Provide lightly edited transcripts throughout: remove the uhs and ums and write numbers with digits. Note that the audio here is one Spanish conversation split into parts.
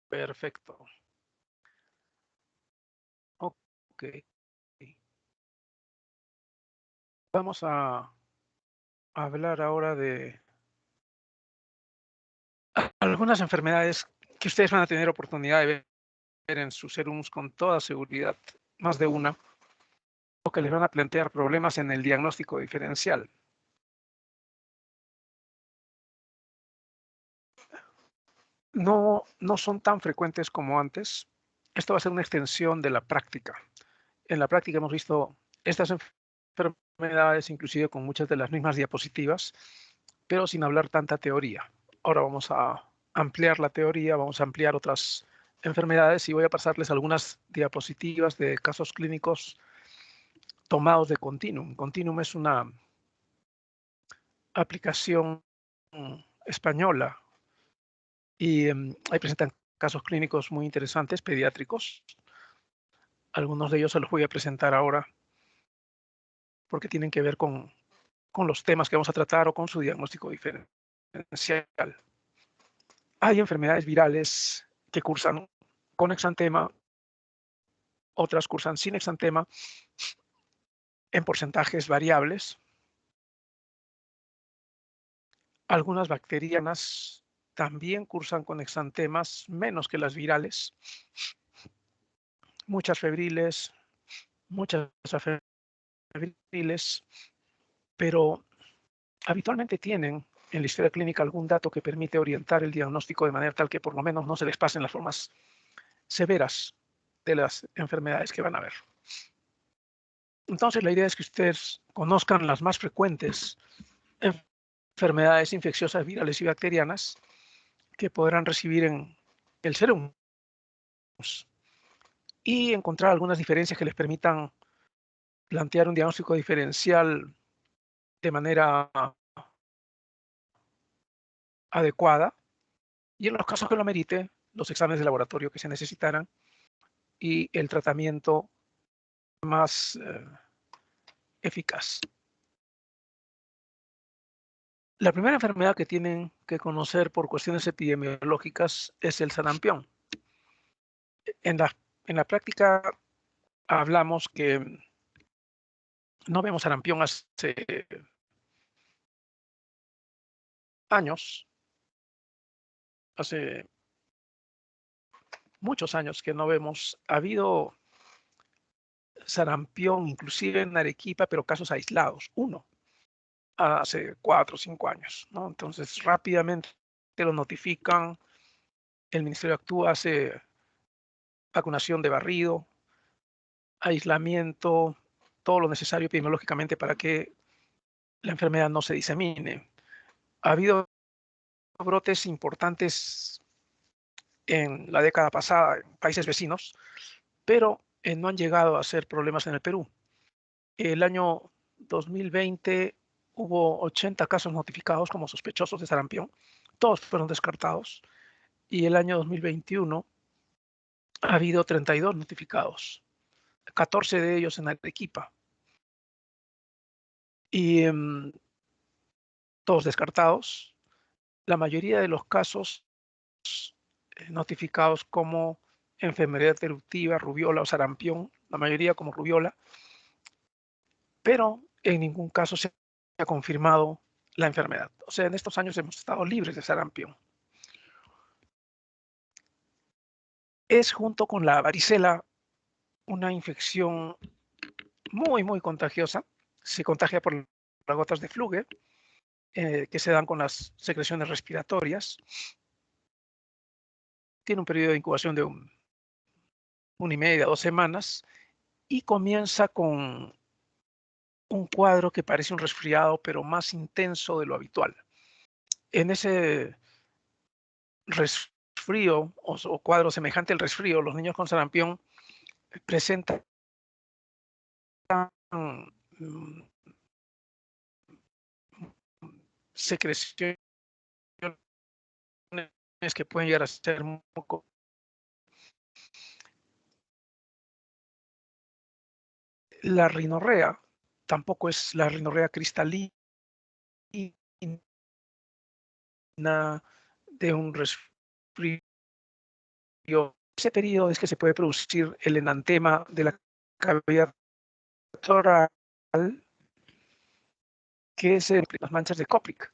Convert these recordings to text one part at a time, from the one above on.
Perfecto. Ok. Vamos a hablar ahora de algunas enfermedades que ustedes van a tener oportunidad de ver en sus serums con toda seguridad, más de una, o que les van a plantear problemas en el diagnóstico diferencial. No son tan frecuentes como antes. Esto va a ser una extensión de la práctica. En la práctica hemos visto estas enfermedades, inclusive con muchas de las mismas diapositivas, pero sin hablar tanta teoría. Ahora vamos a ampliar la teoría, vamos a ampliar otras enfermedades y voy a pasarles algunas diapositivas de casos clínicos tomados de Continuum. Continuum es una aplicación española y ahí presentan casos clínicos muy interesantes, pediátricos. Algunos de ellos se los voy a presentar ahora porque tienen que ver con los temas que vamos a tratar o con su diagnóstico diferencial. Hay enfermedades virales que cursan con exantema, otras cursan sin exantema en porcentajes variables. Algunas bacterianas también cursan con exantemas menos que las virales. Muchas febriles, muchas febriles, pero habitualmente tienen en la historia clínica algún dato que permite orientar el diagnóstico de manera tal que por lo menos no se les pasen las formas severas de las enfermedades que van a ver. Entonces, la idea es que ustedes conozcan las más frecuentes enfermedades infecciosas virales y bacterianas que podrán recibir en el serum y encontrar algunas diferencias que les permitan plantear un diagnóstico diferencial de manera adecuada y en los casos que lo merite, los exámenes de laboratorio que se necesitaran y el tratamiento más eficaz. La primera enfermedad que tienen que conocer por cuestiones epidemiológicas es el sarampión. En la práctica hablamos que no vemos sarampión hace años, hace muchos años que no vemos. Ha habido sarampión inclusive en Arequipa, pero casos aislados, uno, hace 4 o 5 años, ¿no? Entonces rápidamente lo notifican, el ministerio actúa, hace vacunación de barrido, aislamiento, todo lo necesario epidemiológicamente para que la enfermedad no se disemine. Ha habido brotes importantes en la década pasada en países vecinos, pero no han llegado a ser problemas en el Perú. El año 2020 hubo 80 casos notificados como sospechosos de sarampión, todos fueron descartados, y el año 2021 ha habido 32 notificados, 14 de ellos en Arequipa, y todos descartados. La mayoría de los casos notificados como enfermedad eruptiva, rubiola o sarampión, la mayoría como rubiola, pero en ningún caso se ha confirmado la enfermedad. O sea, en estos años hemos estado libres de sarampión. Es junto con la varicela una infección muy contagiosa. Se contagia por las gotas de fluge que se dan con las secreciones respiratorias. Tiene un periodo de incubación de 1,5 a 2 semanas y comienza con un cuadro que parece un resfriado, pero más intenso de lo habitual. En ese resfrío o cuadro semejante al resfrío, los niños con sarampión presentan mm, secreciones que pueden llegar a ser moco. La rinorrea tampoco es la rinorrea cristalina de un resfrío ese periodo es que se puede producir el enantema de la cavidad oral, que es las manchas de Koplik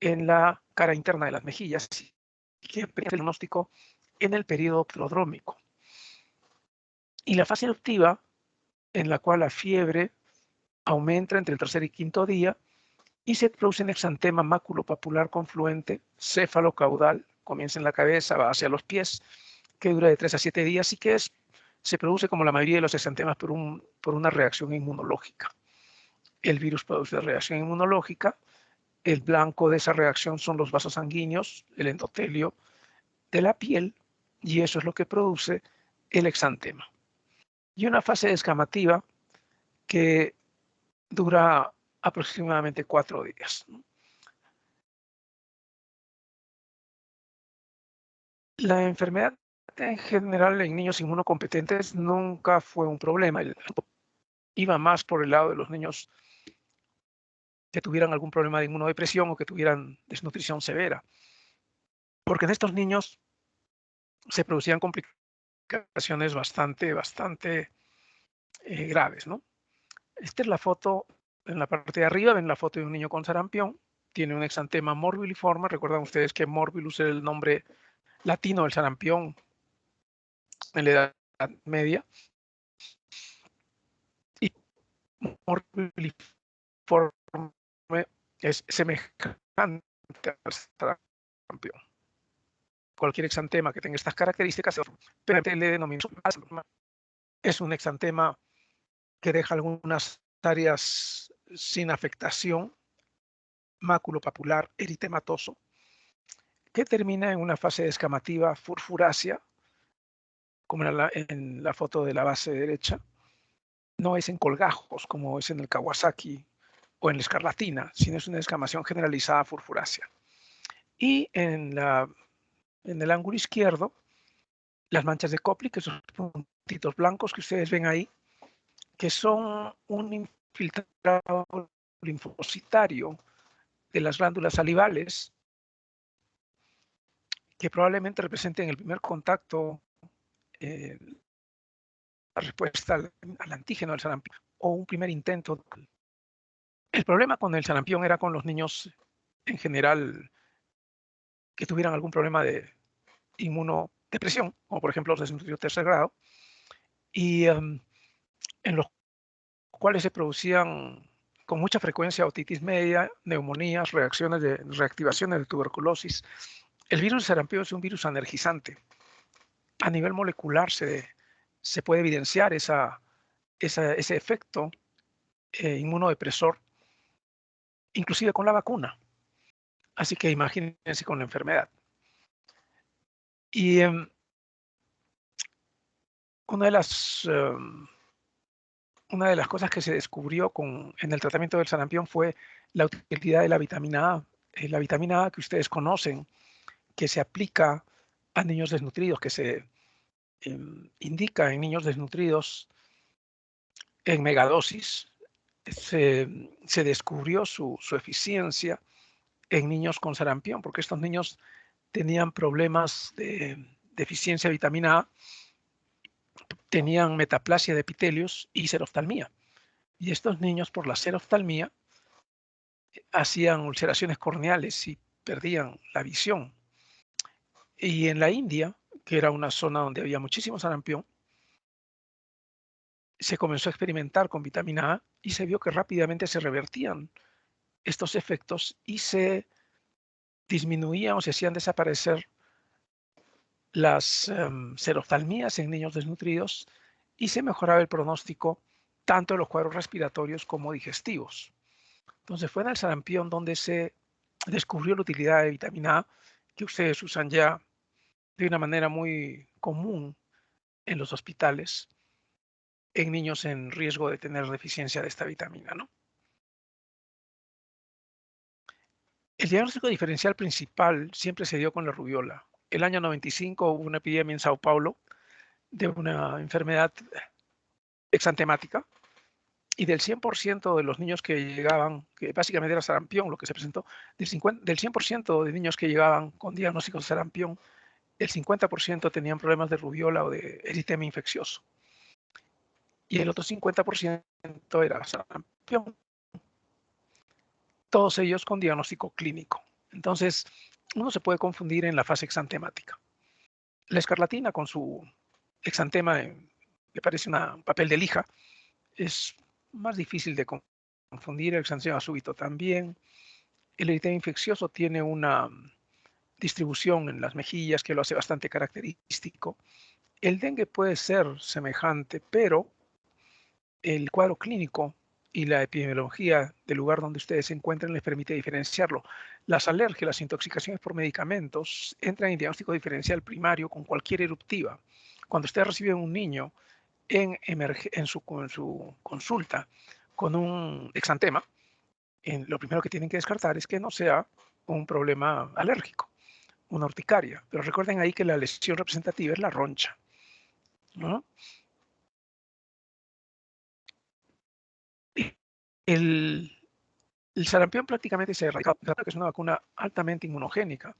en la cara interna de las mejillas, que permite el diagnóstico en el periodo prodrómico. Y la fase eruptiva, en la cual la fiebre aumenta entre el tercer y quinto día y se produce un exantema maculopapular confluente, céfalo-caudal, comienza en la cabeza, va hacia los pies, que dura de 3 a 7 días y que se produce como la mayoría de los exantemas por una reacción inmunológica. El virus produce reacción inmunológica, el blanco de esa reacción son los vasos sanguíneos, el endotelio de la piel, y eso es lo que produce el exantema. Y una fase descamativa que dura aproximadamente 4 días. La enfermedad en general en niños inmunocompetentes nunca fue un problema. Iba más por el lado de los niños que tuvieran algún problema de inmunodepresión o que tuvieran desnutrición severa. Porque en estos niños se producían complicaciones bastante graves, ¿no? Esta es la foto, en la parte de arriba ven la foto de un niño con sarampión, tiene un exantema morbiliforme, recuerdan ustedes que morbilus es el nombre latino del sarampión en la Edad Media, y morbiliforme es semejante al sarampión. Cualquier exantema que tenga estas características, pero le denomina es un exantema que deja algunas áreas sin afectación, maculopapular eritematoso, que termina en una fase descamativa furfurácea, como en la foto de la base derecha. No es en colgajos, como es en el Kawasaki o en la escarlatina, sino es una descamación generalizada furfurácea. Y en el ángulo izquierdo, las manchas de Koplik, esos puntitos blancos que ustedes ven ahí, que son un infiltrado linfocitario de las glándulas salivales, que probablemente representen el primer contacto, la respuesta al antígeno del sarampión, o un primer intento. El problema con el sarampión era con los niños en general que tuvieran algún problema de inmunodepresión, como por ejemplo los desnutridos tercer grado, y en los cuales se producían con mucha frecuencia otitis media, neumonías, reactivaciones de tuberculosis. El virus de sarampión es un virus energizante. A nivel molecular se puede evidenciar ese efecto inmunodepresor, inclusive con la vacuna. Así que imagínense con la enfermedad. Y una de las cosas que se descubrió en el tratamiento del sarampión fue la utilidad de la vitamina A. La vitamina A que ustedes conocen, que se aplica a niños desnutridos, que se indica en niños desnutridos en megadosis. Se descubrió su eficiencia en niños con sarampión, porque estos niños tenían problemas de deficiencia de vitamina A, tenían metaplasia de epitelios y xeroftalmía. Y estos niños, por la xeroftalmía, hacían ulceraciones corneales y perdían la visión. Y en la India, que era una zona donde había muchísimo sarampión, se comenzó a experimentar con vitamina A y se vio que rápidamente se revertían estos efectos y se disminuían o se hacían desaparecer las xeroftalmías en niños desnutridos y se mejoraba el pronóstico tanto de los cuadros respiratorios como digestivos. Entonces fue en el sarampión donde se descubrió la utilidad de vitamina A, que ustedes usan ya de una manera muy común en los hospitales en niños en riesgo de tener deficiencia de esta vitamina, ¿no? El diagnóstico diferencial principal siempre se dio con la rubiola. El año 95 hubo una epidemia en Sao Paulo de una enfermedad exantemática, y del 100% de los niños que llegaban, que básicamente era sarampión lo que se presentó, del 100% de niños que llegaban con diagnóstico de sarampión, el 50% tenían problemas de rubiola o de eritema infeccioso. Y el otro 50% era sarampión. Todos ellos con diagnóstico clínico. Entonces, uno se puede confundir en la fase exantemática. La escarlatina con su exantema, que parece un papel de lija, es más difícil de confundir. El exantema súbito también. El eritema infeccioso tiene una distribución en las mejillas que lo hace bastante característico. El dengue puede ser semejante, pero el cuadro clínico y la epidemiología del lugar donde ustedes se encuentran les permite diferenciarlo. Las alergias, las intoxicaciones por medicamentos entran en diagnóstico diferencial primario con cualquier eruptiva. Cuando usted recibe a un niño en su consulta con un exantema, lo primero que tienen que descartar es que no sea un problema alérgico, una urticaria. Pero recuerden ahí que la lesión representativa es la roncha, ¿no? El, el sarampión prácticamente se erradica, que es una vacuna altamente inmunogénica.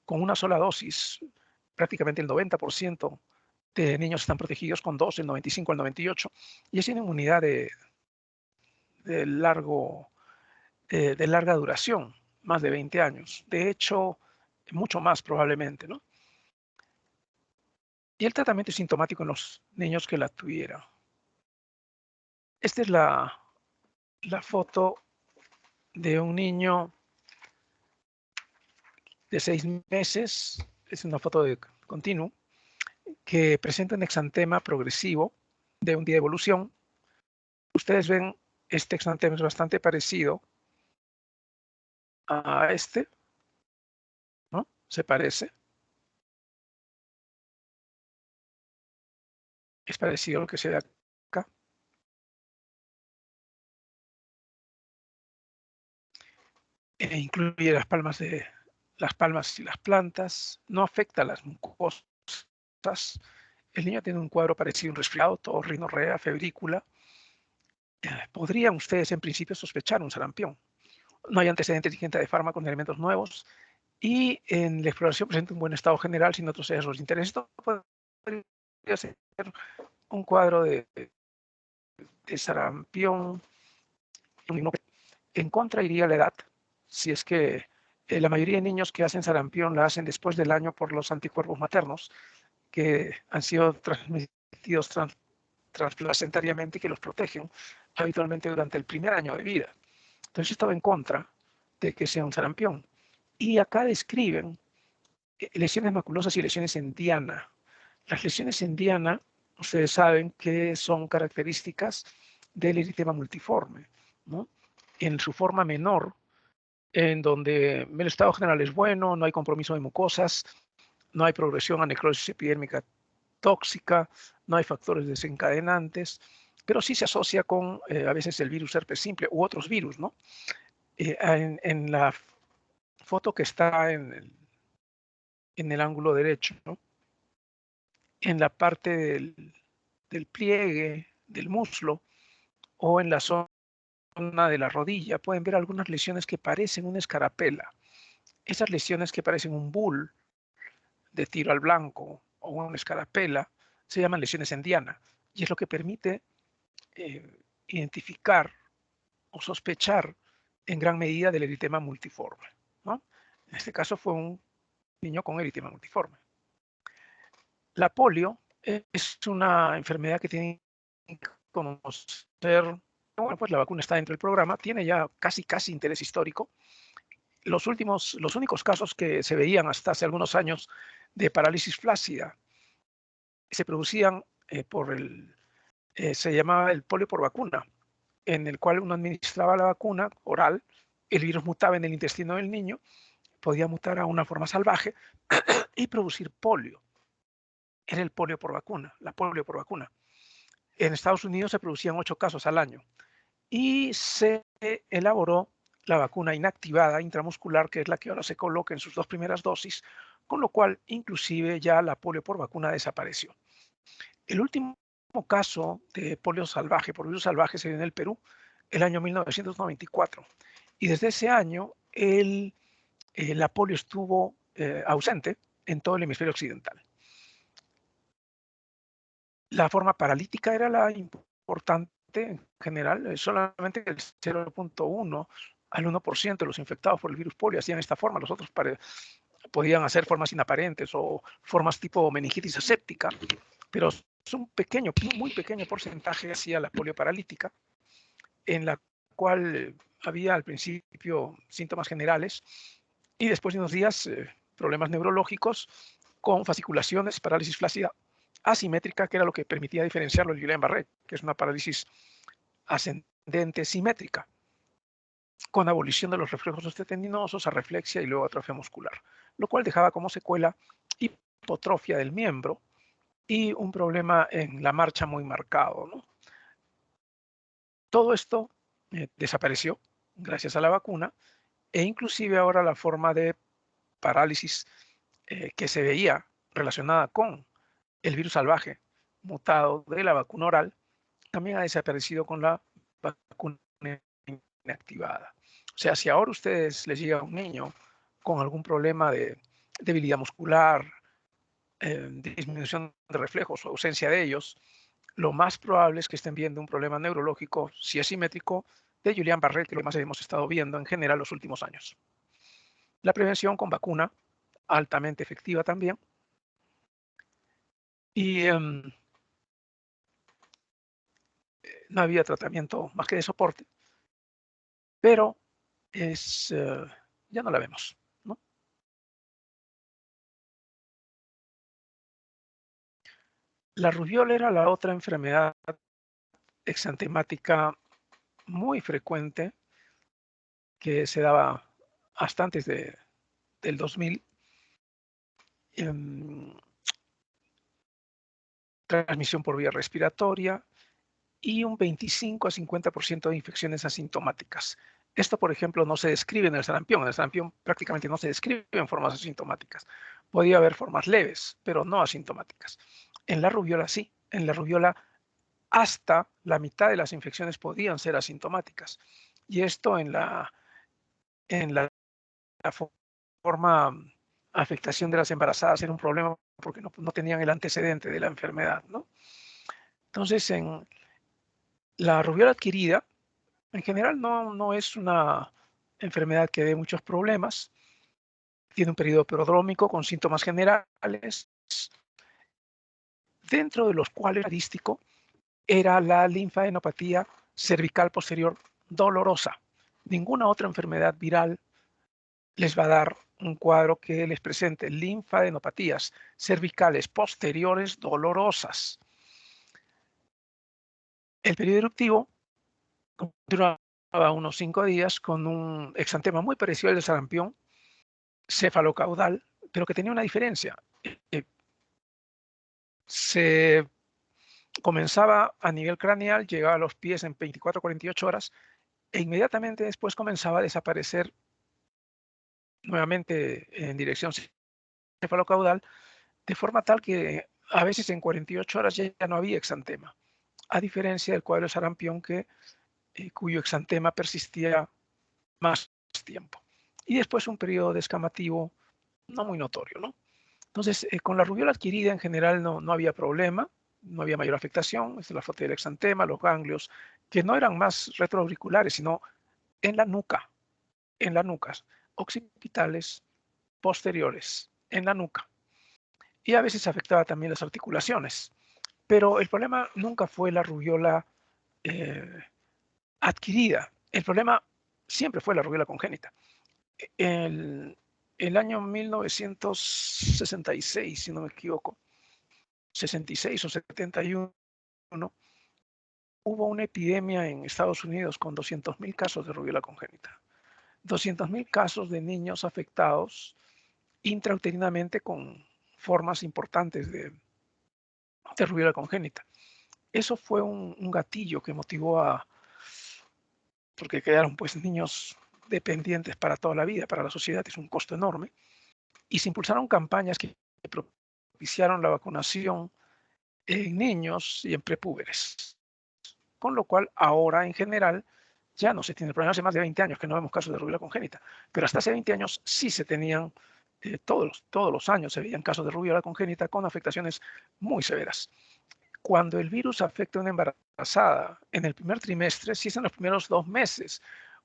Con una sola dosis, prácticamente el 90% de niños están protegidos con dos, el 95 al 98, y es una inmunidad de, largo, de larga duración, más de 20 años. De hecho, mucho más probablemente, ¿no? Y el tratamiento es sintomático en los niños que la tuvieran. Esta es la foto de un niño de 6 meses, es una foto de continuo, que presenta un exantema progresivo de un día de evolución. Ustedes ven, este exantema es bastante parecido a este, ¿no? Se parece. Es parecido a lo que se ve acá. Incluye las palmas y las plantas. No afecta a las mucosas. El niño tiene un cuadro parecido a un resfriado, tos, rinorrea, febrícula. Podrían ustedes en principio sospechar un sarampión. No hay antecedentes vigentes de fármacos ni alimentos nuevos. Y en la exploración presenta un buen estado general sin otros sesgos de interés. Esto podría ser un cuadro de sarampión. En contra iría la edad. Si es que la mayoría de niños que hacen sarampión la hacen después del año por los anticuerpos maternos que han sido transmitidos transplacentariamente y que los protegen habitualmente durante el primer año de vida. Entonces estaba en contra de que sea un sarampión. Y acá describen lesiones maculosas y lesiones en diana. Las lesiones en diana, ustedes saben que son características del eritema multiforme, ¿no? En su forma menor, en donde el estado general es bueno, no hay compromiso de mucosas, no hay progresión a necrosis epidérmica tóxica, no hay factores desencadenantes, pero sí se asocia con a veces el virus herpes simple u otros virus, ¿no? En la foto que está en el ángulo derecho, ¿no? En la parte del pliegue del muslo o en la zona de la rodilla pueden ver algunas lesiones que parecen una escarapela. Esas lesiones que parecen un bull de tiro al blanco o una escarapela se llaman lesiones en diana y es lo que permite identificar o sospechar en gran medida del eritema multiforme, ¿no? En este caso fue un niño con eritema multiforme. La polio es una enfermedad que tiene que conocer. Bueno, pues la vacuna está dentro del programa, tiene ya casi interés histórico. Los únicos casos que se veían hasta hace algunos años de parálisis flácida se producían se llamaba el polio por vacuna, en el cual uno administraba la vacuna oral, el virus mutaba en el intestino del niño, podía mutar a una forma salvaje y producir polio. Era el polio por vacuna, la polio por vacuna. En Estados Unidos se producían 8 casos al año y se elaboró la vacuna inactivada intramuscular, que es la que ahora se coloca en sus 2 primeras dosis, con lo cual inclusive ya la polio por vacuna desapareció. El último caso de polio salvaje, por virus salvaje, se dio en el Perú el año 1994 y desde ese año la polio estuvo ausente en todo el hemisferio occidental. La forma paralítica era la importante en general, solamente el 0.1 al 1% de los infectados por el virus polio hacían esta forma, los otros podían hacer formas inaparentes o formas tipo meningitis aséptica, pero es un pequeño, muy pequeño porcentaje hacía la polio paralítica, en la cual había al principio síntomas generales y después de unos días problemas neurológicos con fasciculaciones, parálisis flácida asimétrica, que era lo que permitía diferenciarlo del Guillain-Barré, que es una parálisis ascendente simétrica, con abolición de los reflejos osteotendinosos, arreflexia y luego atrofia muscular, lo cual dejaba como secuela hipotrofia del miembro y un problema en la marcha muy marcado, ¿no? Todo esto desapareció gracias a la vacuna e inclusive ahora la forma de parálisis que se veía relacionada con el virus salvaje mutado de la vacuna oral también ha desaparecido con la vacuna inactivada. O sea, si ahora ustedes les llega a un niño con algún problema de debilidad muscular, disminución de reflejos o ausencia de ellos, lo más probable es que estén viendo un problema neurológico, si es simétrico, de Guillain-Barré, que es lo más hemos estado viendo en general los últimos años. La prevención con vacuna, altamente efectiva también. Y no había tratamiento más que de soporte, pero ya no la vemos, ¿no? La rubiola era la otra enfermedad exantemática muy frecuente que se daba hasta antes del 2000. Transmisión por vía respiratoria y un 25 a 50% de infecciones asintomáticas. Esto, por ejemplo, no se describe en el sarampión. En el sarampión prácticamente no se describe en formas asintomáticas. Podía haber formas leves, pero no asintomáticas. En la rubiola sí. En la rubiola hasta la mitad de las infecciones podían ser asintomáticas. Y esto en la forma afectación de las embarazadas era un problema porque no tenían el antecedente de la enfermedad, ¿no? Entonces, en la rubiola adquirida, en general no es una enfermedad que dé muchos problemas. Tiene un periodo prodrómico con síntomas generales, dentro de los cuales el estadístico era la linfadenopatía cervical posterior dolorosa. Ninguna otra enfermedad viral les va a dar un cuadro que les presente linfadenopatías cervicales posteriores dolorosas. El periodo eruptivo duraba unos 5 días con un exantema muy parecido al del sarampión, cefalocaudal, pero que tenía una diferencia. Se comenzaba a nivel craneal, llegaba a los pies en 24 48 horas e inmediatamente después comenzaba a desaparecer nuevamente en dirección cefalocaudal, de forma tal que a veces en 48 horas ya no había exantema, a diferencia del cuadro de sarampión cuyo exantema persistía más tiempo. Y después un periodo descamativo no muy notorio, ¿no? Entonces, con la rubiola adquirida en general no había problema, no había mayor afectación. Esta es la foto del exantema, los ganglios, que no eran más retroauriculares, sino en la nuca, en las nucas, occipitales, posteriores, en la nuca. Y a veces afectaba también las articulaciones. Pero el problema nunca fue la rubiola eh, adquirida. El problema siempre fue la rubiola congénita. El año 1966, si no me equivoco, 66 o 71, hubo una epidemia en Estados Unidos con 200.000 casos de rubiola congénita. 200.000 casos de niños afectados intrauterinamente con formas importantes de rubiola congénita. Eso fue un gatillo que motivó porque quedaron pues niños dependientes para toda la vida, para la sociedad es un costo enorme, y se impulsaron campañas que propiciaron la vacunación en niños y en prepúberes. Con lo cual, ahora en general ya no se tiene el problema. Hace más de 20 años que no vemos casos de rubiola congénita, pero hasta hace 20 años sí se tenían todos los años se veían casos de rubiola congénita con afectaciones muy severas. Cuando el virus afecta a una embarazada en el primer trimestre, si es en los primeros 2 meses,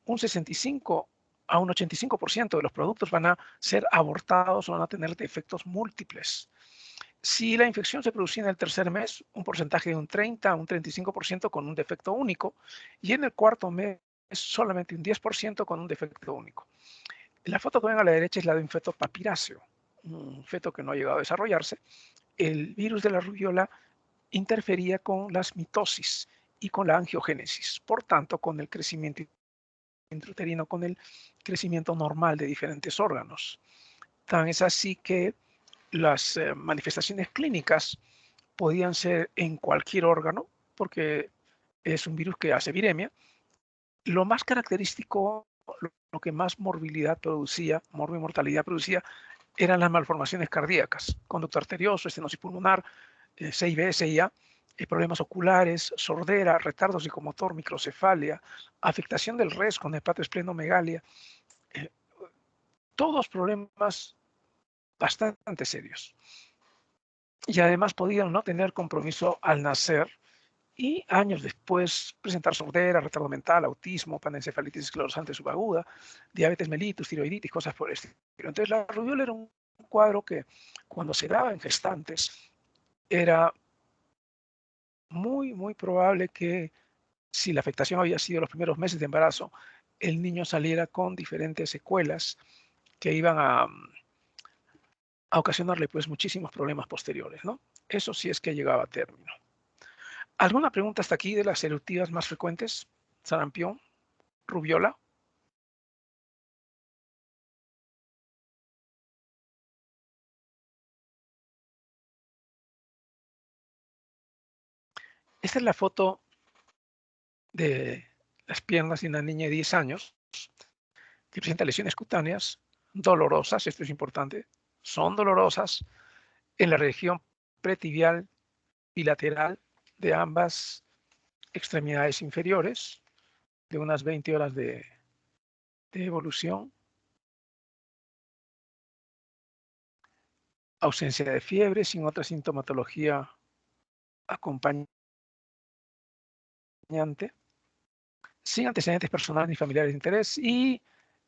un 65 a un 85% de los productos van a ser abortados o van a tener defectos múltiples. Si la infección se producía en el tercer mes, un porcentaje de un 30 a un 35% con un defecto único, y en el cuarto mes solamente un 10% con un defecto único. La foto que ven a la derecha es la de un feto papiráceo, un feto que no ha llegado a desarrollarse. El virus de la rubiola interfería con las mitosis y con la angiogénesis, por tanto, con el crecimiento intrauterino, con el crecimiento normal de diferentes órganos. Tan es así que las manifestaciones clínicas podían ser en cualquier órgano, porque es un virus que hace viremia. Lo más característico, lo que más morbilidad producía, mortalidad producía, eran las malformaciones cardíacas, conducto arterioso, estenosis pulmonar, CIB, CIA, problemas oculares, sordera, retardo psicomotor, microcefalia, afectación del res con hepatoesplenomegalia, todos problemas bastante serios. Y además podían no tener compromiso al nacer y años después presentar sordera, retardo mental, autismo, panencefalitis esclerosante subaguda, diabetes mellitus, tiroiditis, cosas por el estilo. Entonces la rubiola era un cuadro que cuando se daba en gestantes era muy probable que si la afectación había sido los primeros meses de embarazo, el niño saliera con diferentes secuelas que iban a ocasionarle pues muchísimos problemas posteriores, ¿no? Eso sí es que llegaba a término. ¿Alguna pregunta hasta aquí de las eruptivas más frecuentes? Sarampión, rubiola. Esta es la foto de las piernas de una niña de 10 años que presenta lesiones cutáneas dolorosas, esto es importante, son dolorosas en la región pretibial bilateral de ambas extremidades inferiores, de unas 20 horas de evolución, ausencia de fiebre sin otra sintomatología acompañante, sin antecedentes personales ni familiares de interés y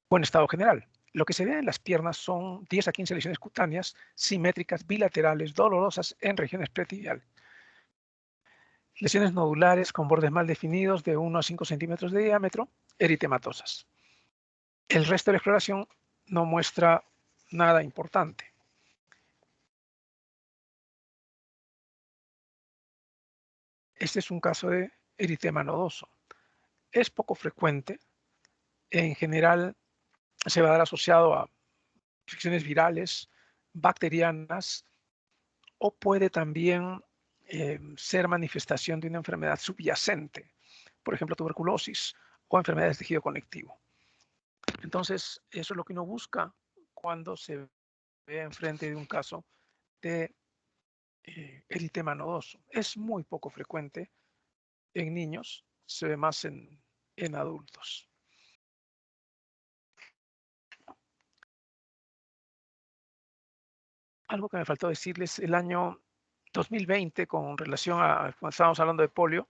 buen estado general. Lo que se ve en las piernas son 10 a 15 lesiones cutáneas simétricas bilaterales dolorosas en regiones pretibiales. Lesiones nodulares con bordes mal definidos de 1 a 5 centímetros de diámetro, eritematosas. El resto de la exploración no muestra nada importante. Este es un caso de eritema nodoso. Es poco frecuente. En general se va a dar asociado a infecciones virales, bacterianas, o puede también ser manifestación de una enfermedad subyacente, por ejemplo, tuberculosis o enfermedades de tejido conectivo. Entonces, eso es lo que uno busca cuando se ve enfrente de un caso de eritema nodoso. Es muy poco frecuente en niños, se ve más en adultos. Algo que me faltó decirles, el año 2020, con relación a cuando estábamos hablando de polio,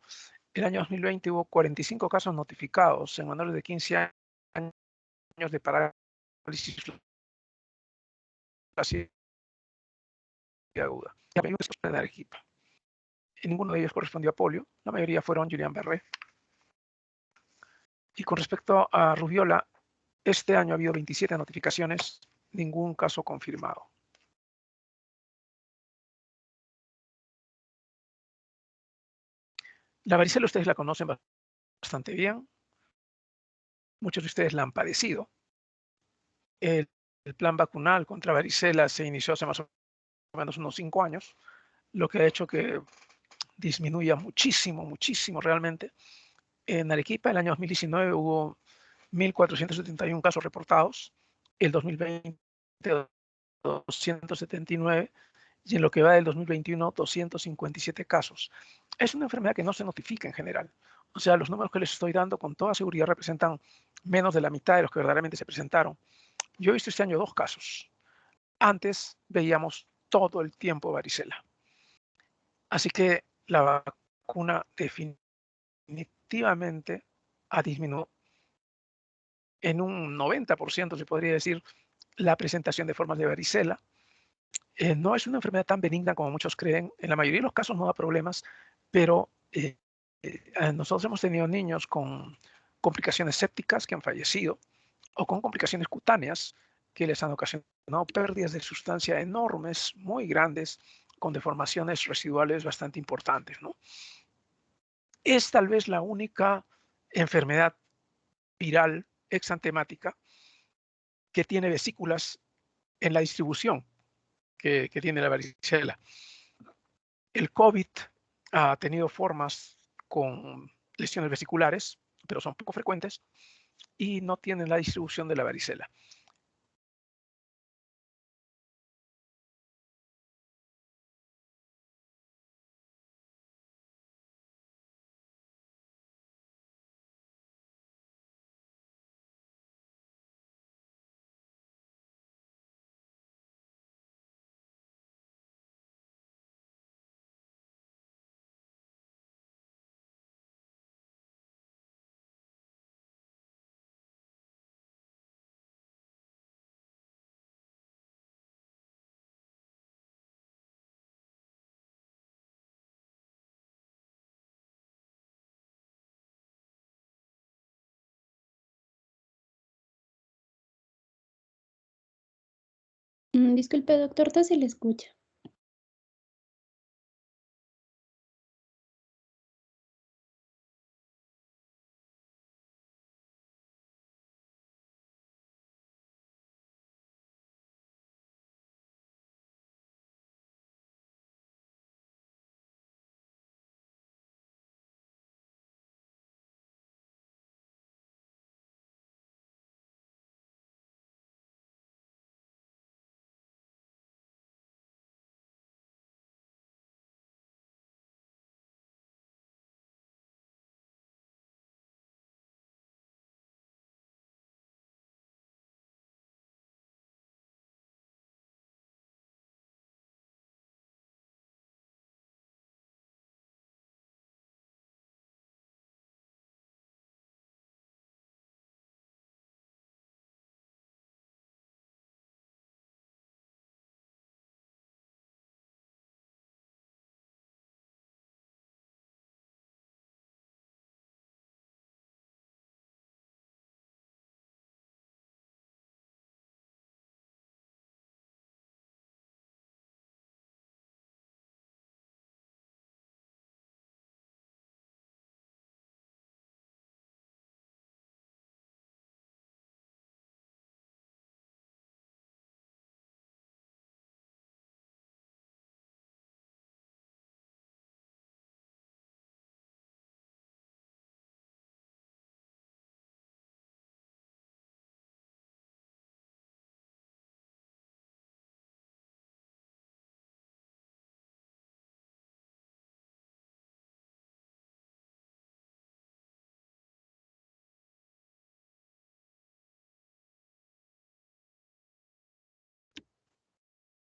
el año 2020 hubo 45 casos notificados en menores de 15 años de parálisis flácida aguda. En Arequipa. Ninguno de ellos correspondió a polio, la mayoría fueron Guillain-Barré. Y con respecto a rubiola, este año ha habido 27 notificaciones, ningún caso confirmado. La varicela ustedes la conocen bastante bien, muchos de ustedes la han padecido. El plan vacunal contra varicela se inició hace más o menos unos 5 años, lo que ha hecho que disminuya muchísimo realmente. En Arequipa, el año 2019 hubo 1.471 casos reportados, el 2020 279 y en lo que va del 2021 257 casos. Es una enfermedad que no se notifica en general. O sea, los números que les estoy dando con toda seguridad representan menos de la mitad de los que verdaderamente se presentaron. Yo he visto este año 2 casos. antes veíamos todo el tiempo varicela. Así que la vacuna definitivamente ha disminuido en un 90%, se podría decir, la presentación de formas de varicela. No es una enfermedad tan benigna como muchos creen. En la mayoría de los casos no da problemas, pero nosotros hemos tenido niños con complicaciones sépticas que han fallecido o con complicaciones cutáneas que les han ocasionado pérdidas de sustancia enormes, muy grandes, con deformaciones residuales bastante importantes, ¿no? Es tal vez la única enfermedad viral exantemática que tiene vesículas en la distribución que tiene la varicela. El COVID ha tenido formas con lesiones vesiculares, pero son poco frecuentes y no tienen la distribución de la varicela. Disculpe, doctor, no se le escucha.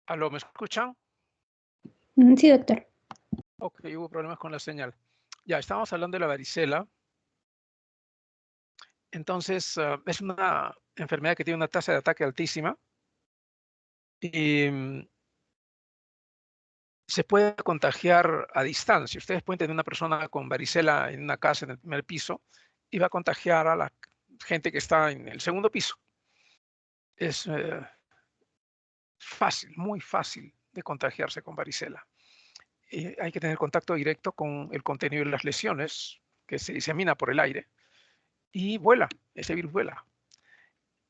¿Aló, me escuchan? Sí, doctor. Ok, hubo problemas con la señal. Ya, estábamos hablando de la varicela. Entonces, es una enfermedad que tiene una tasa de ataque altísima y se puede contagiar a distancia. Ustedes pueden tener una persona con varicela en una casa en el primer piso y va a contagiar a la gente que está en el segundo piso. Es fácil, muy fácil de contagiarse con varicela. Hay que tener contacto directo con el contenido de las lesiones que se disemina por el aire y vuela, ese virus vuela.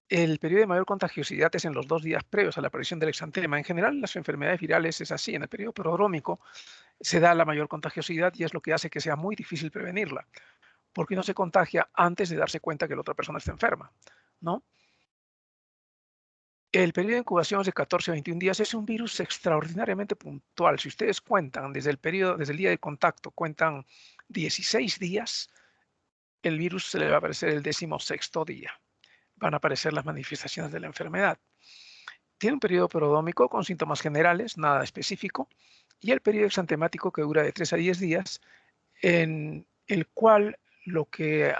El periodo de mayor contagiosidad es en los 2 días previos a la aparición del exantema. En general, en las enfermedades virales es así. En el periodo prodrómico se da la mayor contagiosidad y es lo que hace que sea muy difícil prevenirla, porque uno se contagia antes de darse cuenta que la otra persona está enferma, ¿no? El periodo de incubación es de 14 a 21 días. Es un virus extraordinariamente puntual. Si ustedes cuentan desde el día de contacto, cuentan 16 días, el virus se le va a aparecer el 16º día. Van a aparecer las manifestaciones de la enfermedad. Tiene un periodo prodrómico con síntomas generales, nada específico, y el periodo exantemático que dura de 3 a 10 días, en el cual lo que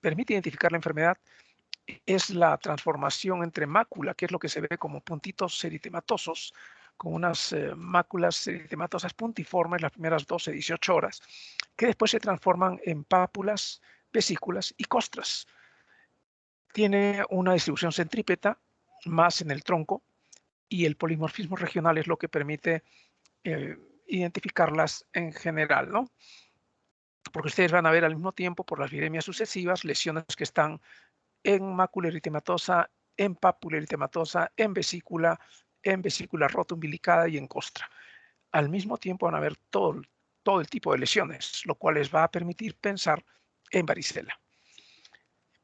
permite identificar la enfermedad es la transformación entre mácula, que es lo que se ve como puntitos eritematosos, con unas máculas eritematosas puntiformes las primeras 12, 18 horas, que después se transforman en pápulas, vesículas y costras. Tiene una distribución centrípeta más en el tronco y el polimorfismo regional es lo que permite eh, identificarlas en general, ¿no? Porque ustedes van a ver al mismo tiempo por las viremias sucesivas lesiones que están en mácula eritematosa, en pápula eritematosa, en vesícula rota umbilicada y en costra. Al mismo tiempo van a ver todo el tipo de lesiones, lo cual les va a permitir pensar en varicela.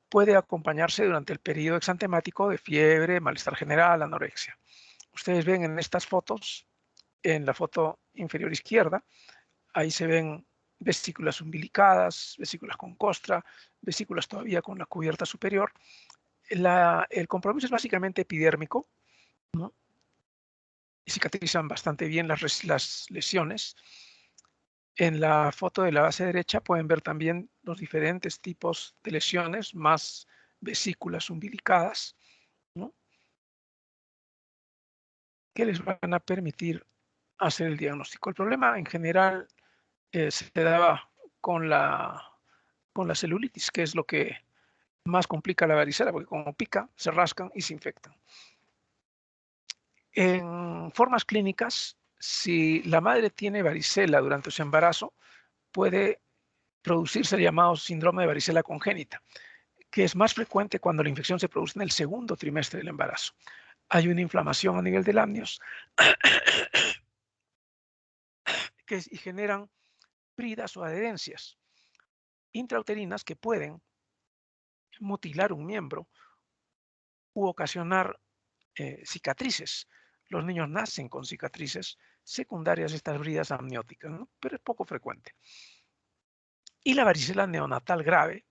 Puede acompañarse durante el periodo exantemático de fiebre, malestar general, anorexia. Ustedes ven en estas fotos, en la foto inferior izquierda, ahí se ven vesículas umbilicadas, vesículas con costra, vesículas todavía con la cubierta superior. El compromiso es básicamente epidérmico, ¿no? Y cicatrizan bastante bien las lesiones. En la foto de la base derecha pueden ver también los diferentes tipos de lesiones, más vesículas umbilicadas, ¿no? Que les van a permitir hacer el diagnóstico. El problema en general se daba con la celulitis, que es lo que más complica la varicela, porque como pica, se rascan y se infectan. En formas clínicas, si la madre tiene varicela durante su embarazo, puede producirse el llamado síndrome de varicela congénita, que es más frecuente cuando la infección se produce en el segundo trimestre del embarazo. Hay una inflamación a nivel del amnios y generan bridas o adherencias intrauterinas que pueden mutilar un miembro u ocasionar cicatrices. Los niños nacen con cicatrices secundarias de estas bridas amnióticas, ¿no? Pero es poco frecuente. Y la varicela neonatal grave,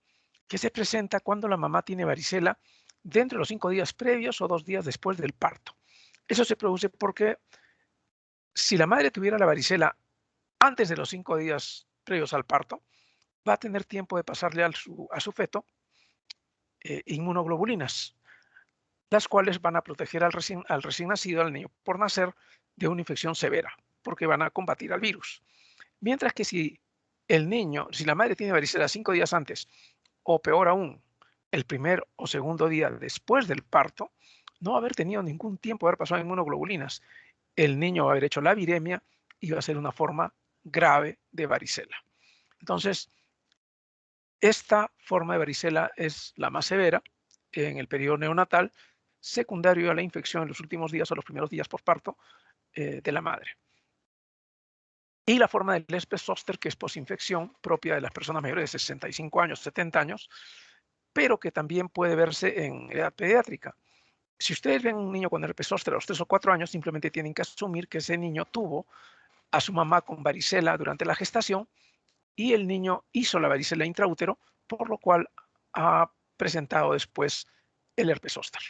que se presenta cuando la mamá tiene varicela dentro de los 5 días previos o 2 días después del parto. Eso se produce porque si la madre tuviera la varicela antes de los 5 días previos al parto, va a tener tiempo de pasarle a su feto inmunoglobulinas, las cuales van a proteger al recién nacido, al niño por nacer, de una infección severa, porque van a combatir al virus. Mientras que si la madre tiene varicela 5 días antes, o peor aún, el primer o segundo día después del parto, no va a haber tenido ningún tiempo de haber pasado inmunoglobulinas. El niño va a haber hecho la viremia y va a ser una forma grave de varicela. Entonces, esta forma de varicela es la más severa en el periodo neonatal, secundario a la infección en los últimos días o los primeros días postparto de la madre. Y la forma del herpes zóster, que es posinfección propia de las personas mayores de 65 años, 70 años, pero que también puede verse en edad pediátrica. Si ustedes ven un niño con herpes zóster a los 3 o 4 años, simplemente tienen que asumir que ese niño tuvo a su mamá con varicela durante la gestación y el niño hizo la varicela intraútero, por lo cual ha presentado después el herpes zóster.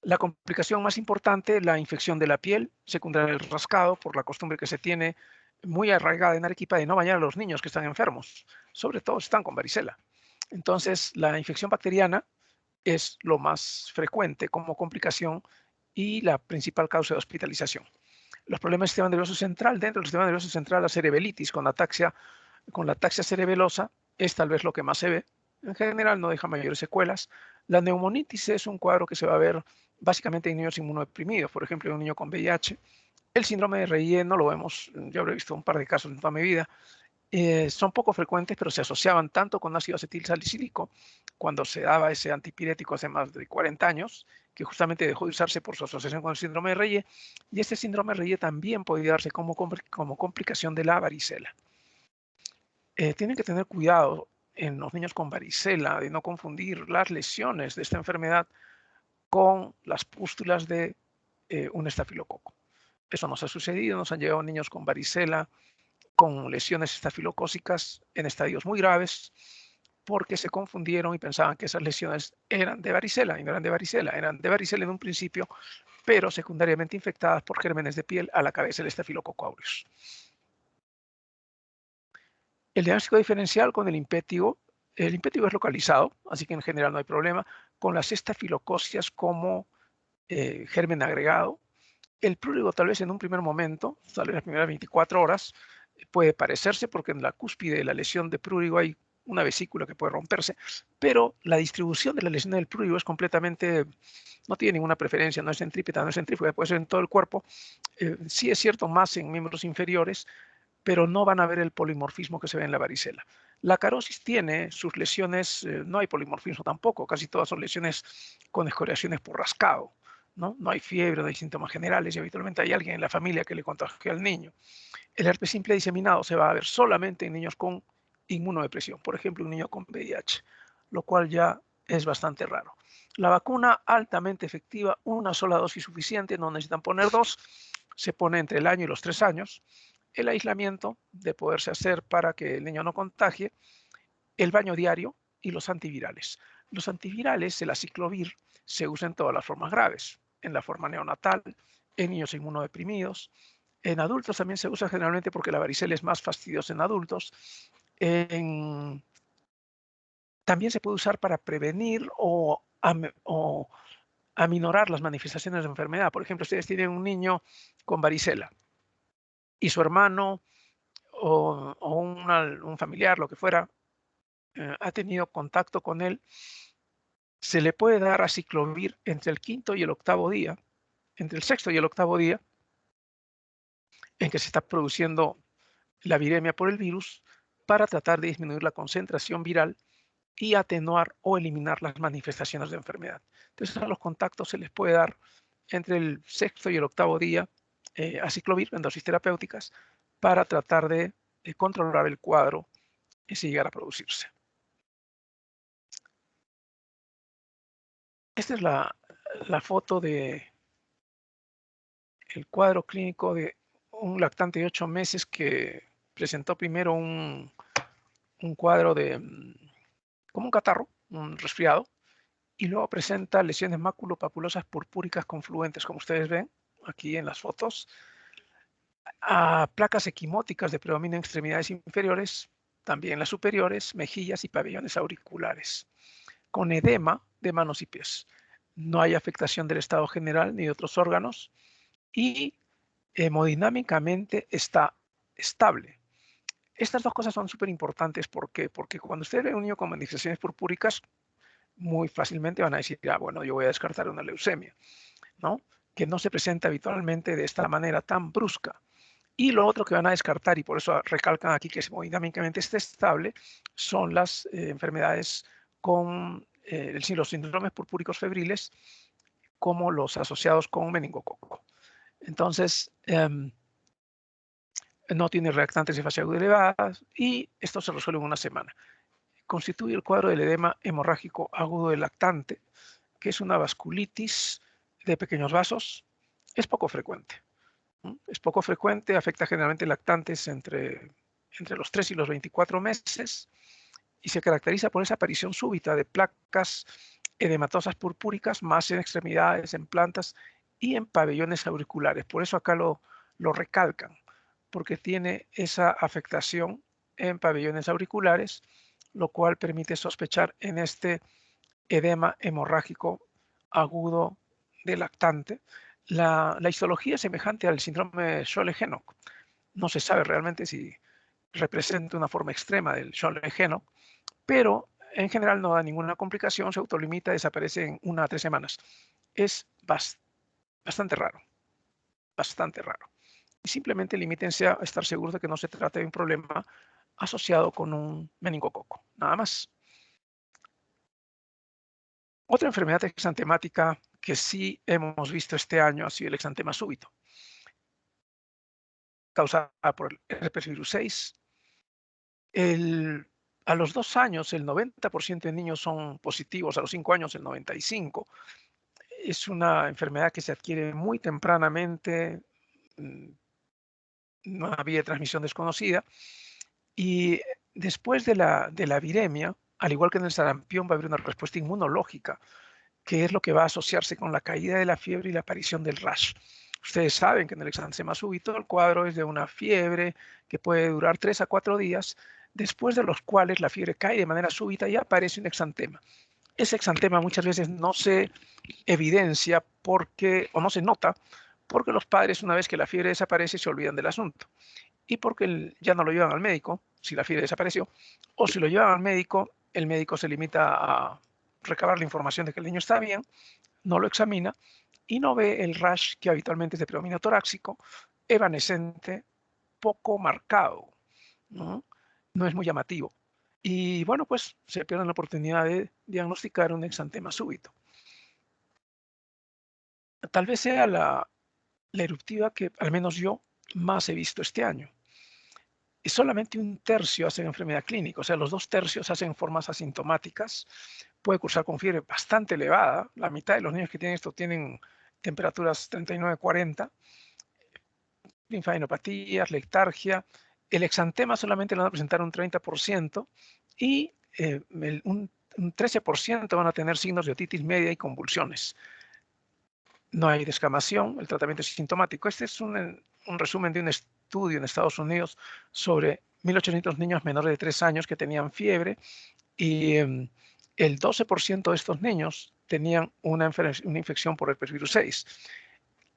La complicación más importante, la infección de la piel, secundaria al rascado, por la costumbre que se tiene muy arraigada en Arequipa de no bañar a los niños que están enfermos, sobre todo si están con varicela. Entonces, la infección bacteriana es lo más frecuente como complicación y la principal causa de hospitalización. Los problemas del sistema nervioso central, dentro del sistema nervioso central, la cerebelitis con la ataxia cerebelosa es tal vez lo que más se ve. En general no deja mayores secuelas. La neumonitis es un cuadro que se va a ver básicamente en niños inmunodeprimidos, por ejemplo, en un niño con VIH. El síndrome de Reillet no lo vemos, yo habré visto un par de casos en toda mi vida. Son poco frecuentes, pero se asociaban tanto con ácido acetil salicílico cuando se daba ese antipirético hace más de 40 años, que justamente dejó de usarse por su asociación con el síndrome de Reillet, y este síndrome de Reillet también puede darse como complicación de la varicela. Tienen que tener cuidado en los niños con varicela de no confundir las lesiones de esta enfermedad con las pústulas de un estafilococo. Eso nos ha sucedido, nos han llegado niños con varicela, con lesiones estafilocócicas en estadios muy graves, porque se confundieron y pensaban que esas lesiones eran de varicela y no eran de varicela, eran de varicela en un principio, pero secundariamente infectadas por gérmenes de piel a la cabeza del Staphylococcus aureus. El diagnóstico diferencial con el impétigo es localizado, así que en general no hay problema, con las estafilococias como germen agregado. El prurigo tal vez en un primer momento, tal vez en las primeras 24 horas, puede parecerse porque en la cúspide de la lesión de prurigo hay una vesícula que puede romperse, pero la distribución de la lesión del prurigo es completamente, no tiene ninguna preferencia, no es centrípeta, no es centrífuga, puede ser en todo el cuerpo. Sí es cierto más en miembros inferiores, pero no van a ver el polimorfismo que se ve en la varicela. La carosis tiene sus lesiones, no hay polimorfismo tampoco, casi todas son lesiones con escoriaciones por rascado. No hay fiebre, no hay síntomas generales y habitualmente hay alguien en la familia que le contagió al niño. El herpes simple diseminado se va a ver solamente en niños con inmunodepresión, por ejemplo, un niño con VIH, lo cual ya es bastante raro. La vacuna altamente efectiva, una sola dosis suficiente, no necesitan poner dos, se pone entre el año y los 3 años. El aislamiento de poderse hacer para que el niño no contagie, el baño diario y los antivirales. Los antivirales, el aciclovir, se usa en todas las formas graves, en la forma neonatal, en niños inmunodeprimidos. En adultos también se usa generalmente porque la varicela es más fastidiosa en adultos. También se puede usar para prevenir o aminorar las manifestaciones de enfermedad. Por ejemplo, ustedes tienen un niño con varicela y su hermano o un familiar, lo que fuera, ha tenido contacto con él, se le puede dar aciclovir entre el quinto y el octavo día, entre el sexto y el octavo día, en que se está produciendo la viremia por el virus, para tratar de disminuir la concentración viral y atenuar o eliminar las manifestaciones de enfermedad. Entonces, a los contactos se les puede dar entre el sexto y el octavo día aciclovir en dosis terapéuticas para tratar de controlar el cuadro si llegara a producirse. Esta es la foto de el cuadro clínico de un lactante de 8 meses que presentó primero un cuadro de como un catarro, un resfriado, y luego presenta lesiones maculopapulosas purpúricas confluentes, como ustedes ven aquí en las fotos, a placas equimóticas de predominio en extremidades inferiores, también las superiores, mejillas y pabellones auriculares, con edema de manos y pies. No hay afectación del estado general ni de otros órganos y hemodinámicamente está estable. Estas dos cosas son súper importantes. ¿Por qué? Porque cuando usted ve un niño con manifestaciones purpúricas, muy fácilmente van a decir, bueno, yo voy a descartar una leucemia, ¿no? Que no se presenta habitualmente de esta manera tan brusca. Y lo otro que van a descartar, y por eso recalcan aquí que hemodinámicamente esté estable, son las enfermedades con los síndromes purpúricos febriles, como los asociados con meningococo. Entonces, no tiene reactantes de fase aguda elevadas y esto se resuelve en una semana. Constituye el cuadro del edema hemorrágico agudo del lactante, que es una vasculitis de pequeños vasos. Es poco frecuente. Es poco frecuente, afecta generalmente lactantes entre los 3 y los 24 meses y se caracteriza por esa aparición súbita de placas edematosas purpúricas, más en extremidades, en plantas y en pabellones auriculares. Por eso acá lo recalcan, porque tiene esa afectación en pabellones auriculares, lo cual permite sospechar en este edema hemorrágico agudo de lactante. La histología es semejante al síndrome de Scholl-Henoch. No se sabe realmente si representa una forma extrema del Scholl-Henoch, pero en general no da ninguna complicación, se autolimita, desaparece en 1 a 3 semanas. Es bastante raro, bastante raro. Y simplemente limítense a estar seguros de que no se trata de un problema asociado con un meningococo, nada más. Otra enfermedad exantemática que sí hemos visto este año ha sido el exantema súbito, causada por el herpes virus 6. A los 2 años, el 90% de niños son positivos, a los 5 años, el 95%. Es una enfermedad que se adquiere muy tempranamente, una vía de transmisión desconocida, y después de la viremia al igual que en el sarampión, va a haber una respuesta inmunológica, que es lo que va a asociarse con la caída de la fiebre y la aparición del rash. Ustedes saben que en el exantema súbito el cuadro es de una fiebre que puede durar 3 a 4 días, después de los cuales la fiebre cae de manera súbita y aparece un exantema. Ese exantema muchas veces no se evidencia porque, o no se nota, porque los padres, una vez que la fiebre desaparece, se olvidan del asunto. Y porque ya no lo llevan al médico, si la fiebre desapareció, o si lo llevan al médico, el médico se limita a recabar la información de que el niño está bien, no lo examina y no ve el rash que habitualmente es de predominio torácico, evanescente, poco marcado, ¿no? No es muy llamativo. Y bueno, pues se pierde la oportunidad de diagnosticar un exantema súbito. Tal vez sea la eruptiva que al menos yo más he visto este año. Y solamente un tercio hacen enfermedad clínica, o sea, los 2 tercios hacen formas asintomáticas. Puede cursar con fiebre bastante elevada. La mitad de los niños que tienen esto tienen temperaturas 39, 40, linfadenopatías, letargia. El exantema solamente lo van a presentar un 30% y un 13% van a tener signos de otitis media y convulsiones. No hay descamación, el tratamiento es sintomático. Este es un resumen de un estudio en Estados Unidos sobre 1.800 niños menores de 3 años que tenían fiebre y el 12% de estos niños tenían una infección por herpesvirus 6.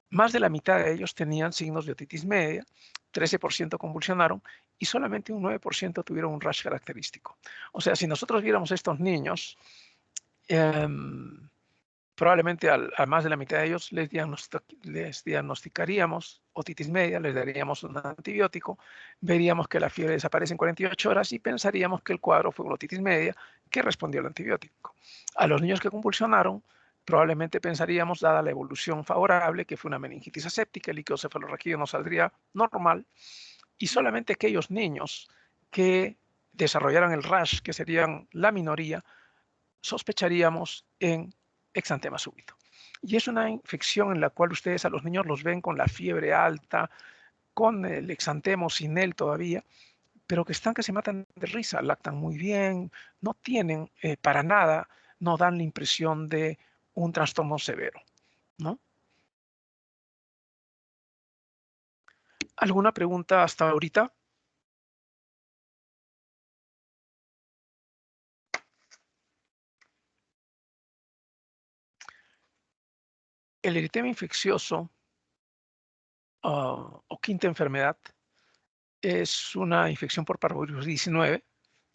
Más de la mitad de ellos tenían signos de otitis media, 13% convulsionaron y solamente un 9% tuvieron un rash característico. O sea, si nosotros viéramos estos niños, probablemente a más de la mitad de ellos les diagnosticaríamos otitis media, les daríamos un antibiótico, veríamos que la fiebre desaparece en 48 horas y pensaríamos que el cuadro fue una otitis media que respondió al antibiótico. A los niños que convulsionaron, probablemente pensaríamos, dada la evolución favorable, que fue una meningitis aséptica, el líquido cefalorraquídeo no saldría normal, y solamente aquellos niños que desarrollaran el rash, que serían la minoría, sospecharíamos en exantema súbito. Y es una infección en la cual ustedes a los niños los ven con la fiebre alta, con el exantema o sin él todavía, pero que están que se matan de risa, lactan muy bien, no tienen para nada, no dan la impresión de un trastorno severo, ¿no? ¿Alguna pregunta hasta ahorita? El eritema infeccioso o quinta enfermedad es una infección por parvovirus 19,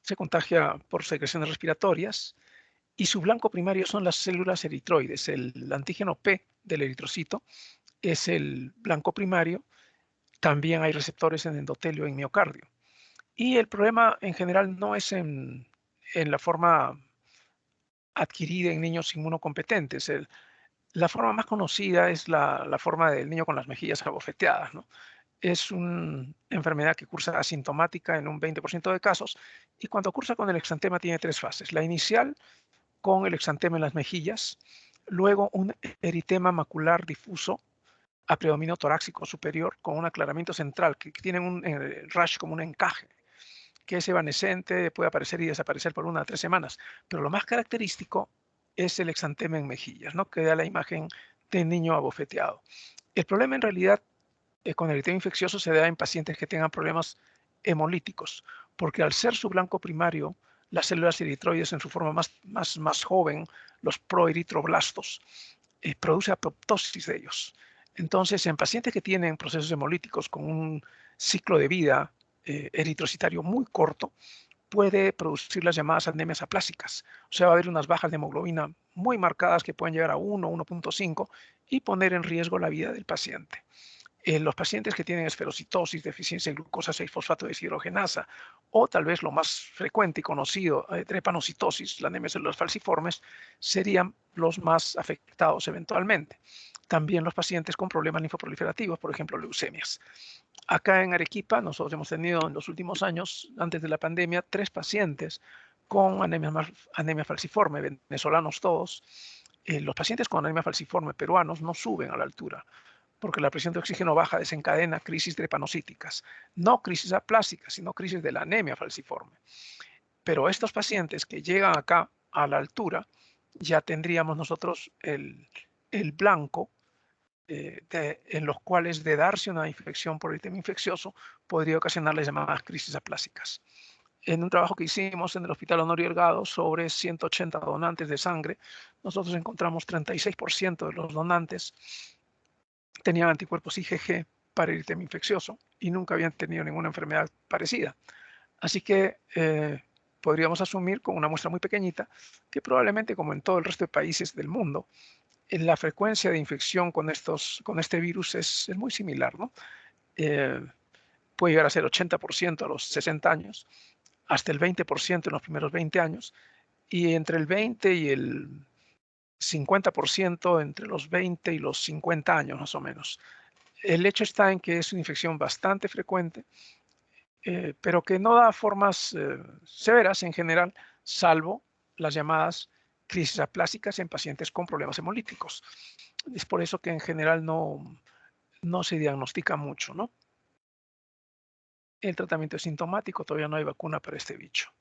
se contagia por secreciones respiratorias y su blanco primario son las células eritroides. El antígeno P del eritrocito es el blanco primario. También hay receptores en endotelio y en miocardio. Y el problema en general no es en la forma adquirida en niños inmunocompetentes. La forma más conocida es la forma del niño con las mejillas abofeteadas, ¿no? Es una enfermedad que cursa asintomática en un 20% de casos y cuando cursa con el exantema tiene 3 fases. La inicial con el exantema en las mejillas, luego un eritema macular difuso a predominio torácico superior con un aclaramiento central que tiene un rash como un encaje, que es evanescente, puede aparecer y desaparecer por 1 a 3 semanas, pero lo más característico es el exantema en mejillas, ¿no? Que da la imagen de niño abofeteado. El problema en realidad con el eritema infeccioso se da en pacientes que tengan problemas hemolíticos, porque al ser su blanco primario, las células eritroides en su forma más joven, los proeritroblastos, produce apoptosis de ellos. Entonces, en pacientes que tienen procesos hemolíticos con un ciclo de vida eritrocitario muy corto, puede producir las llamadas anemias aplásicas. O sea, va a haber unas bajas de hemoglobina muy marcadas que pueden llegar a 1, 1.5 y poner en riesgo la vida del paciente. En los pacientes que tienen esferocitosis, deficiencia de glucosa 6-fosfato deshidrogenasa, o tal vez lo más frecuente y conocido, drepanocitosis, la anemia de células falciformes, serían los más afectados eventualmente. También los pacientes con problemas linfoproliferativos, por ejemplo, leucemias. Acá en Arequipa, nosotros hemos tenido en los últimos años, antes de la pandemia, 3 pacientes con anemia falciforme, venezolanos todos. Los pacientes con anemia falciforme peruanos no suben a la altura porque la presión de oxígeno baja desencadena crisis drepanocíticas, no crisis aplásicas, sino crisis de la anemia falciforme. Pero estos pacientes que llegan acá a la altura, ya tendríamos nosotros el blanco en los cuales de darse una infección por eritema infeccioso podría ocasionar las llamadas crisis aplásicas. En un trabajo que hicimos en el Hospital Honorio Delgado sobre 180 donantes de sangre, nosotros encontramos 36% de los donantes tenían anticuerpos IgG para eritema infeccioso y nunca habían tenido ninguna enfermedad parecida. Así que podríamos asumir con una muestra muy pequeñita que probablemente, como en todo el resto de países del mundo, la frecuencia de infección con este virus es muy similar, ¿no? Puede llegar a ser 80% a los 60 años, hasta el 20% en los primeros 20 años, y entre el 20 y el 50% entre los 20 y los 50 años más o menos. El hecho está en que es una infección bastante frecuente, pero que no da formas severas en general, salvo las llamadas crisis aplásicas en pacientes con problemas hemolíticos. Es por eso que en general no se diagnostica mucho, ¿no? El tratamiento es sintomático, todavía no hay vacuna para este bicho.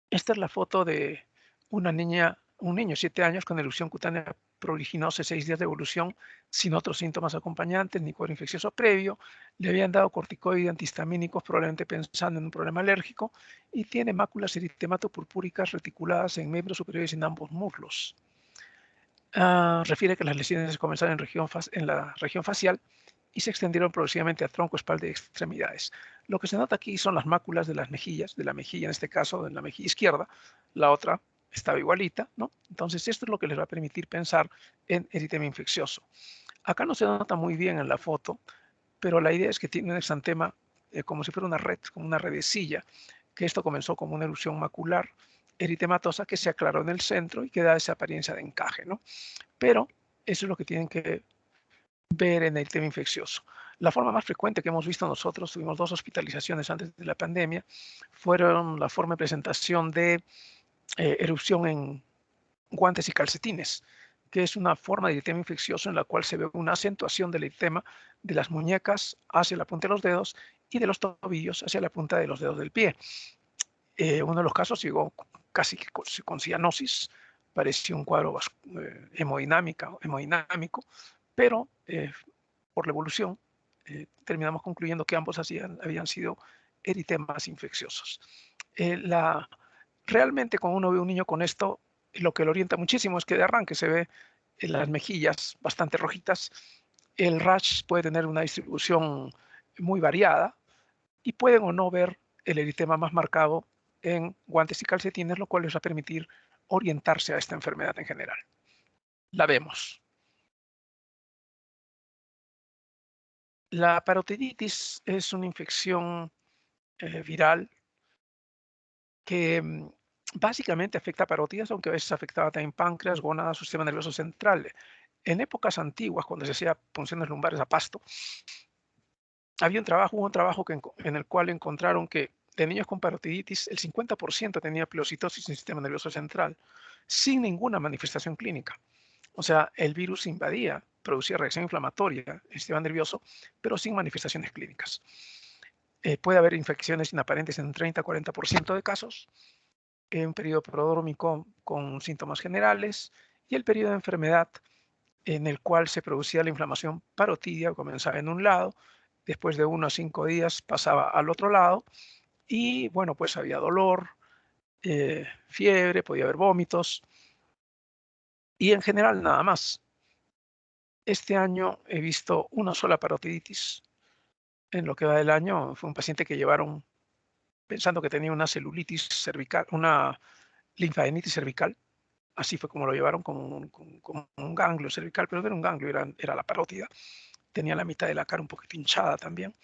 Esta es la foto de una niña, un niño de 7 años con erupción cutánea prolifinosa, 6 días de evolución, sin otros síntomas acompañantes ni cuadro infeccioso previo. Le habían dado corticoides antihistamínicos, probablemente pensando en un problema alérgico, y tiene máculas eritematopurpúricas reticuladas en miembros superiores y en ambos muslos. Refiere que las lesiones comenzaron en la región facial y se extendieron progresivamente a tronco, espalda y extremidades. Lo que se nota aquí son las máculas de las mejillas, de la mejilla en este caso, de la mejilla izquierda, la otra estaba igualita, ¿no? Entonces esto es lo que les va a permitir pensar en eritema infeccioso. Acá no se nota muy bien en la foto, pero la idea es que tiene un exantema como si fuera una red, como una redecilla, que esto comenzó como una erupción macular eritematosa que se aclaró en el centro y que da esa apariencia de encaje, ¿no? Pero eso es lo que tienen que ver en el tema infeccioso. La forma más frecuente que hemos visto nosotros, tuvimos 2 hospitalizaciones antes de la pandemia, fueron la forma de presentación de erupción en guantes y calcetines, que es una forma de eritema infeccioso en la cual se ve una acentuación del eritema de las muñecas hacia la punta de los dedos y de los tobillos hacia la punta de los dedos del pie. Uno de los casos llegó casi con cianosis, parecía un cuadro hemodinámico, pero por la evolución terminamos concluyendo que ambos habían sido eritemas infecciosos. Realmente cuando uno ve un niño con esto, lo que lo orienta muchísimo es que de arranque se ve en las mejillas bastante rojitas. El rash puede tener una distribución muy variada y pueden o no ver el eritema más marcado en guantes y calcetines, lo cual les va a permitir orientarse a esta enfermedad en general. La vemos. La parotiditis es una infección viral que básicamente afecta a parótidas, aunque a veces afectaba también páncreas, gónadas, sistema nervioso central. En épocas antiguas, cuando se hacía punciones lumbares a pasto, hubo un trabajo en el cual encontraron que de niños con parotiditis, el 50% tenía pleocitosis en el sistema nervioso central, sin ninguna manifestación clínica. O sea, el virus invadía, producía reacción inflamatoria en el sistema nervioso, pero sin manifestaciones clínicas. Puede haber infecciones inaparentes en un 30-40% de casos, un periodo prodrómico con síntomas generales y el periodo de enfermedad en el cual se producía la inflamación parotidia, comenzaba en un lado, después de 1 a 5 días pasaba al otro lado y bueno, pues había dolor, fiebre, podía haber vómitos y en general nada más. Este año he visto una sola parotiditis en lo que va del año. Fue un paciente que llevaron pensando que tenía una celulitis cervical, una linfadenitis cervical. Así fue como lo llevaron, como un ganglio cervical, pero no era un ganglio, era la parótida. Tenía la mitad de la cara un poquito hinchada también.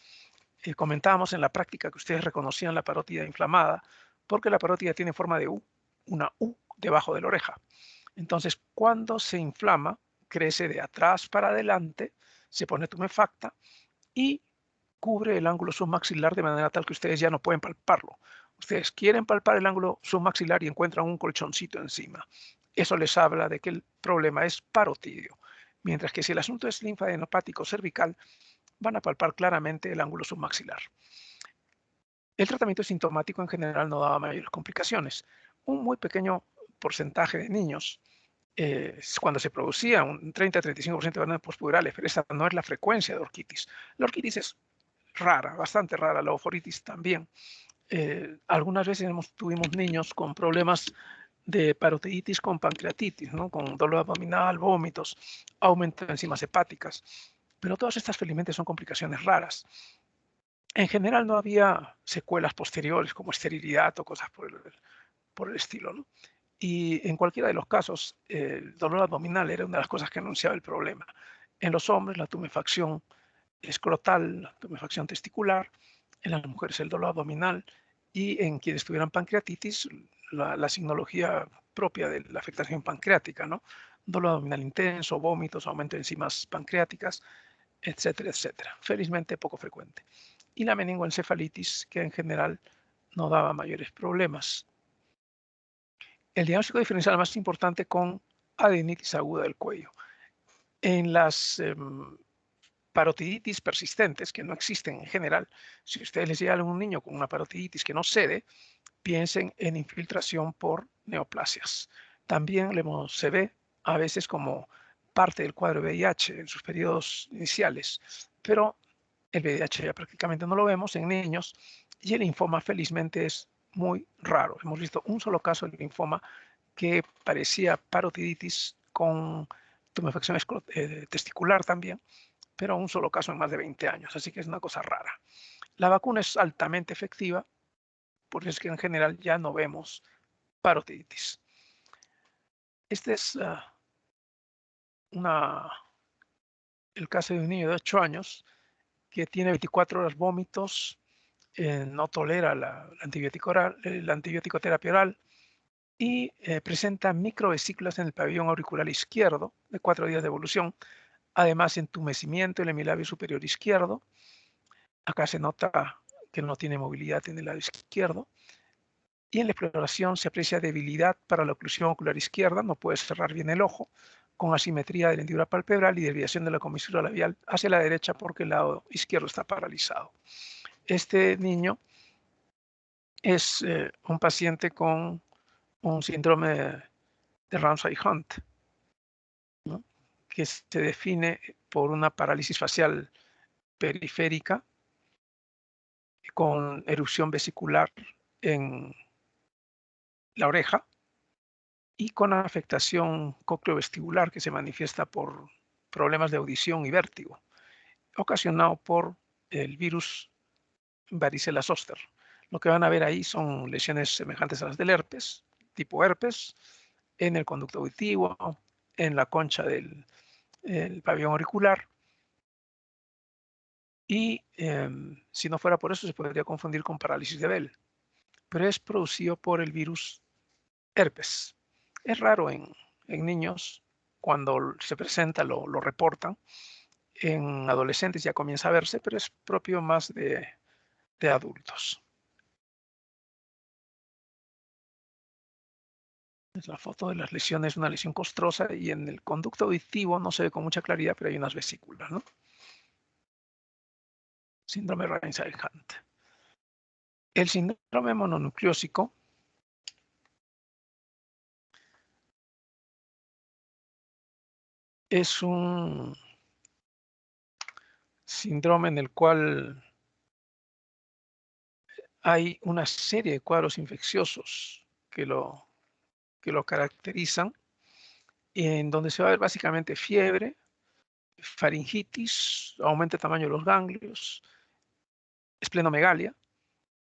Comentábamos en la práctica que ustedes reconocían la parótida inflamada, porque la parótida tiene forma de U, una U debajo de la oreja. Entonces, cuando se inflama, crece de atrás para adelante, se pone tumefacta y cubre el ángulo submaxilar de manera tal que ustedes ya no pueden palparlo. Ustedes quieren palpar el ángulo submaxilar y encuentran un colchoncito encima. Eso les habla de que el problema es parotidio. Mientras que si el asunto es linfadenopático cervical, van a palpar claramente el ángulo submaxilar. El tratamiento sintomático en general no daba mayores complicaciones. Un muy pequeño porcentaje de niños, cuando se producía un 30-35% de hernias postpurales, pero esa no es la frecuencia de orquitis. La orquitis es rara, bastante rara, la oforitis también. Algunas veces tuvimos niños con problemas de parotiditis con pancreatitis, ¿no? Con dolor abdominal, vómitos, aumento de enzimas hepáticas. Pero todas estas felizmente son complicaciones raras. En general no había secuelas posteriores como esterilidad o cosas por el estilo, ¿no? Y en cualquiera de los casos, el dolor abdominal era una de las cosas que anunciaba el problema. En los hombres, la tumefacción escrotal, la tumefacción testicular; en las mujeres, el dolor abdominal; y en quienes tuvieran pancreatitis, la signología propia de la afectación pancreática, ¿no? Dolor abdominal intenso, vómitos, aumento de enzimas pancreáticas, etcétera, etcétera. Felizmente poco frecuente. Y la meningoencefalitis, que en general no daba mayores problemas. El diagnóstico diferencial más importante con adenitis aguda del cuello. En las parotiditis persistentes, que no existen en general, si ustedes les llega a un niño con una parotiditis que no cede, piensen en infiltración por neoplasias. También se ve a veces como parte del cuadro de VIH en sus periodos iniciales, pero el VIH ya prácticamente no lo vemos en niños, y el linfoma felizmente es muy raro. Hemos visto un solo caso de linfoma que parecía parotiditis con tumefacción testicular también, pero un solo caso en más de 20 años, así que es una cosa rara. La vacuna es altamente efectiva, por eso es que en general ya no vemos parotiditis. Este es el caso de un niño de 8 años que tiene 24 horas vómitos, no tolera la antibiótico terapia oral, y presenta microvesículas en el pabellón auricular izquierdo de 4 días de evolución, además entumecimiento en el hemilabio superior izquierdo. Acá se nota que no tiene movilidad en el lado izquierdo, y en la exploración se aprecia debilidad para la oclusión ocular izquierda, no puede cerrar bien el ojo, con asimetría de la hendidura palpebral y desviación de la comisura labial hacia la derecha porque el lado izquierdo está paralizado. Este niño es un paciente con un síndrome de Ramsay-Hunt, ¿no? Que se define por una parálisis facial periférica con erupción vesicular en la oreja y con afectación cocleovestibular que se manifiesta por problemas de audición y vértigo, ocasionado por el virus varicela zoster. Lo que van a ver ahí son lesiones semejantes a las del herpes, tipo herpes, en el conducto auditivo, en la concha del pabellón auricular, y si no fuera por eso se podría confundir con parálisis de Bell, pero es producido por el virus herpes. Es raro en niños; cuando se presenta lo reportan. En adolescentes ya comienza a verse, pero es propio más de adultos. Es la foto de las lesiones, una lesión costrosa, y en el conducto auditivo no se ve con mucha claridad, pero hay unas vesículas, ¿no? Síndrome Ramsay-Hunt. El síndrome mononucleósico es un síndrome en el cual hay una serie de cuadros infecciosos que lo caracterizan, en donde se va a ver básicamente fiebre, faringitis, aumento de tamaño de los ganglios, esplenomegalia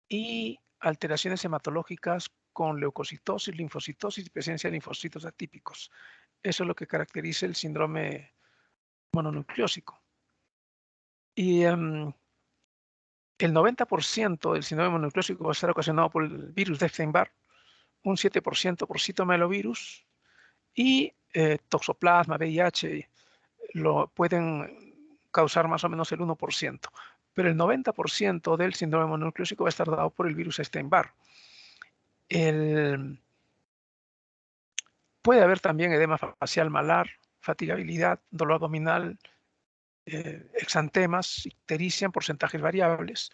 y alteraciones hematológicas con leucocitosis, linfocitosis y presencia de linfocitos atípicos. Eso es lo que caracteriza el síndrome mononucleósico. Y el 90% del síndrome mononucleósico va a estar ocasionado por el virus de Epstein-Barr, un 7% por citomegalovirus, y toxoplasma, VIH, lo pueden causar más o menos el 1%. Pero el 90% del síndrome mononucleósico va a estar dado por el virus Epstein-Barr. Puede haber también edema facial malar, fatigabilidad, dolor abdominal, exantemas, ictericia en porcentajes variables.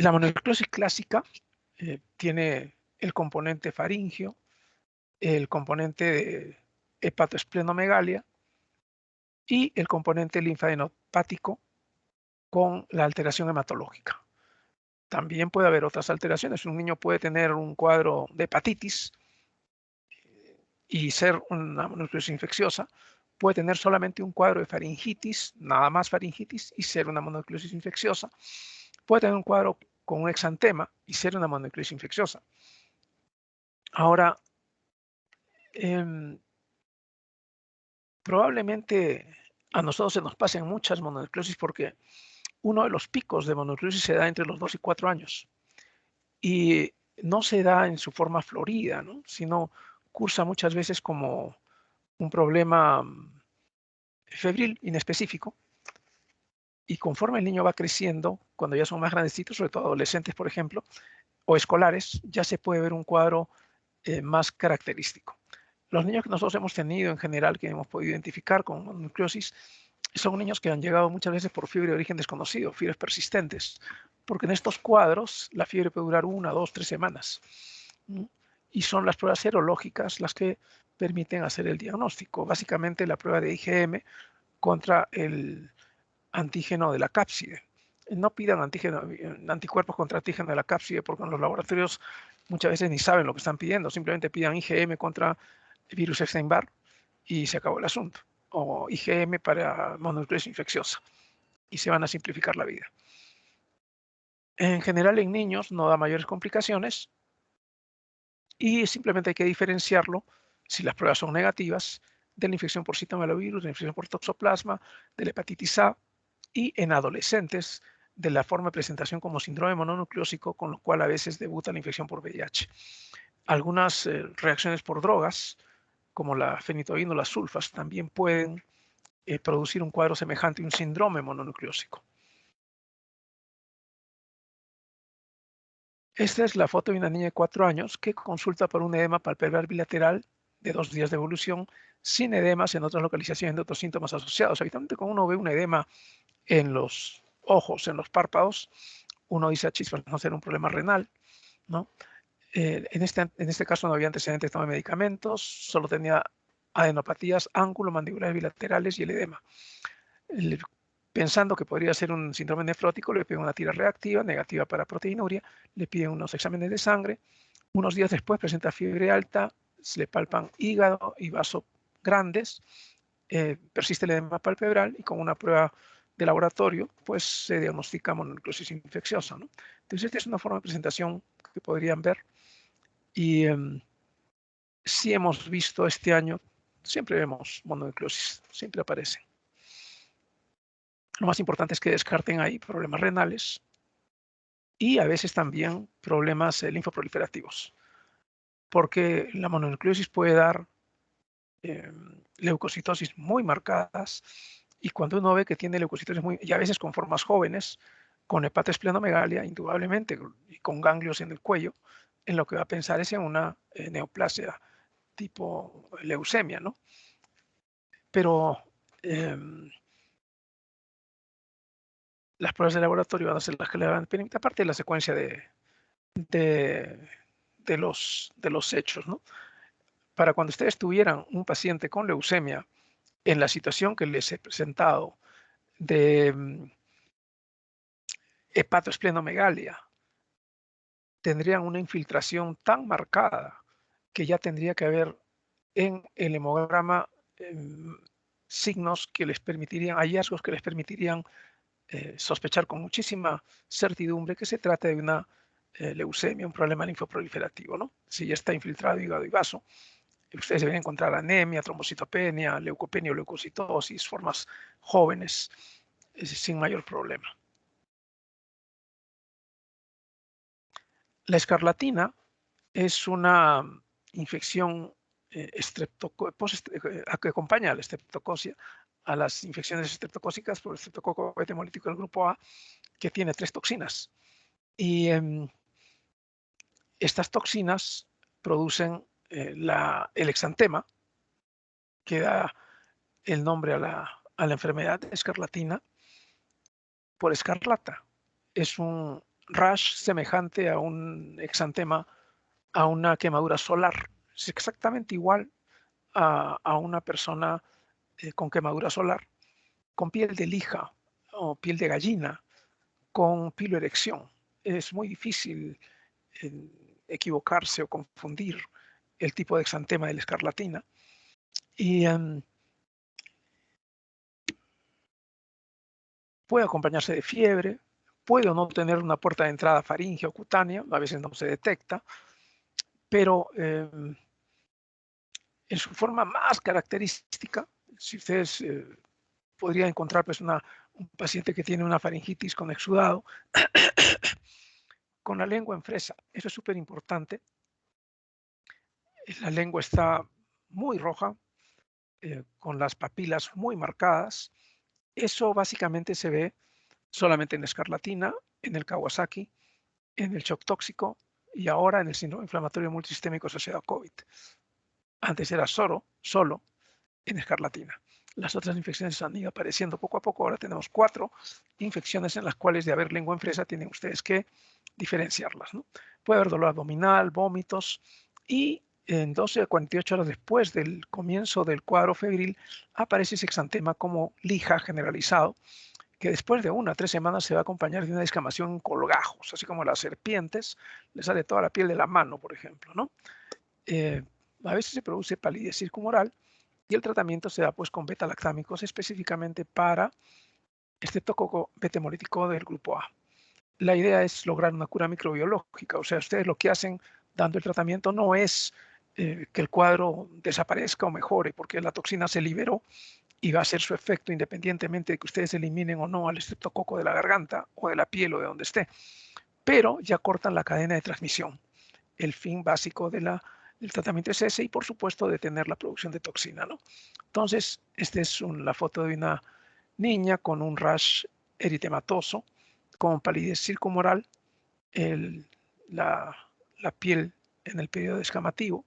La mononucleosis clásica tiene el componente faríngeo, el componente de hepatoesplenomegalia y el componente linfadenopático con la alteración hematológica. También puede haber otras alteraciones. Un niño puede tener un cuadro de hepatitis y ser una mononucleosis infecciosa. Puede tener solamente un cuadro de faringitis, nada más faringitis, y ser una mononucleosis infecciosa. Puede tener un cuadro con un exantema y ser una mononucleosis infecciosa. Ahora, probablemente a nosotros se nos pasen muchas mononucleosis porque uno de los picos de mononucleosis se da entre los 2 y 4 años y no se da en su forma florida, ¿no? Sino cursa muchas veces como un problema febril inespecífico, y conforme el niño va creciendo, cuando ya son más grandecitos, sobre todo adolescentes, por ejemplo, o escolares, ya se puede ver un cuadro más característico. Los niños que nosotros hemos tenido en general, que hemos podido identificar con mononucleosis, son niños que han llegado muchas veces por fiebre de origen desconocido, fiebres persistentes, porque en estos cuadros la fiebre puede durar 1, 2, 3 semanas. Y son las pruebas serológicas las que permiten hacer el diagnóstico. Básicamente la prueba de IgM contra el antígeno de la cápside. No pidan anticuerpos contra antígeno de la cápside porque en los laboratorios muchas veces ni saben lo que están pidiendo. Simplemente pidan IgM contra el virus Epstein-Barr y se acabó el asunto. O IgM para mononucleosis infecciosa y se van a simplificar la vida. En general en niños no da mayores complicaciones y simplemente hay que diferenciarlo si las pruebas son negativas de la infección por citomegalovirus, de la infección por toxoplasma, de la hepatitis A, y en adolescentes de la forma de presentación como síndrome mononucleósico, con lo cual a veces debuta la infección por VIH. Algunas reacciones por drogas, como la fenitoína o las sulfas, también pueden producir un cuadro semejante a un síndrome mononucleósico. Esta es la foto de una niña de 4 años que consulta por un edema palpebral bilateral de 2 días de evolución, sin edemas en otras localizaciones de otros síntomas asociados. Habitualmente cuando uno ve un edema en los ojos, en los párpados, uno dice, chispas, no será un problema renal, ¿no? En este caso no había antecedentes de medicamentos, solo tenía adenopatías ángulo-mandibulares bilaterales y el edema. Pensando que podría ser un síndrome nefrótico, le piden una tira reactiva, negativa para proteinuria, le piden unos exámenes de sangre. Unos días después presenta fiebre alta, se le palpan hígado y vaso grandes, persiste el edema palpebral y con una prueba de laboratorio, pues se diagnostica mononucleosis infecciosa, ¿no? Entonces, esta es una forma de presentación que podrían ver. Y si hemos visto este año, siempre vemos mononucleosis, siempre aparecen. Lo más importante es que descarten ahí problemas renales y a veces también problemas linfoproliferativos, porque la mononucleosis puede dar leucocitosis muy marcadas, y cuando uno ve que tiene leucocitosis y a veces con formas jóvenes, con hepatoesplenomegalia, indudablemente, y con ganglios en el cuello, en lo que va a pensar es en una neoplasia tipo leucemia, ¿no? Pero las pruebas de laboratorio van a ser las que le van a permitir, aparte de la secuencia de, de los hechos, ¿no? Para cuando ustedes tuvieran un paciente con leucemia, en la situación que les he presentado de hepatoesplenomegalia, tendrían una infiltración tan marcada que ya tendría que haber en el hemograma signos que les permitirían, hallazgos que les permitirían sospechar con muchísima certidumbre que se trata de una leucemia, un problema linfoproliferativo, ¿no? Si ya está infiltrado hígado y vaso, ustedes deben encontrar anemia, trombocitopenia, leucopenia o leucocitosis, formas jóvenes, sin mayor problema. La escarlatina es una infección que acompaña a la estreptococia, a las infecciones estreptocócicas por el estreptococo hemolítico del grupo A, que tiene 3 toxinas. Y estas toxinas producen el exantema, que da el nombre a la enfermedad escarlatina por escarlata. Es un rash semejante a un exantema, a una quemadura solar. Es exactamente igual a una persona con quemadura solar, con piel de lija o piel de gallina, con piloerección. Es muy difícil equivocarse o confundir el tipo de exantema de la escarlatina. Y puede acompañarse de fiebre, puede o no tener una puerta de entrada faríngea o cutánea, a veces no se detecta, pero en su forma más característica, si ustedes podrían encontrar pues un paciente que tiene una faringitis con exudado, con la lengua en fresa. Eso es súper importante. La lengua está muy roja, con las papilas muy marcadas. Eso básicamente se ve solamente en la escarlatina, en el Kawasaki, en el shock tóxico y ahora en el síndrome inflamatorio multisistémico asociado a COVID. Antes era solo en escarlatina. Las otras infecciones han ido apareciendo poco a poco. Ahora tenemos 4 infecciones en las cuales de haber lengua en fresa tienen ustedes que diferenciarlas, ¿no? Puede haber dolor abdominal, vómitos y en 12 a 48 horas después del comienzo del cuadro febril aparece ese exantema como lija generalizado que después de 1 a 3 semanas se va a acompañar de una descamación en colgajos, así como las serpientes, les sale toda la piel de la mano, por ejemplo, ¿no? A veces se produce palidez circumoral y el tratamiento se da pues con beta-lactámicos específicamente para estreptococo beta-hemolítico del grupo A. La idea es lograr una cura microbiológica, o sea, ustedes lo que hacen dando el tratamiento no es que el cuadro desaparezca o mejore, porque la toxina se liberó y va a hacer su efecto independientemente de que ustedes eliminen o no al estreptococo de la garganta o de la piel o de donde esté, pero ya cortan la cadena de transmisión. El fin básico del tratamiento es ese y por supuesto detener la producción de toxina, ¿no? Entonces, esta es la foto de una niña con un rash eritematoso, con palidez circumoral, el, la, la piel en el periodo descamativo.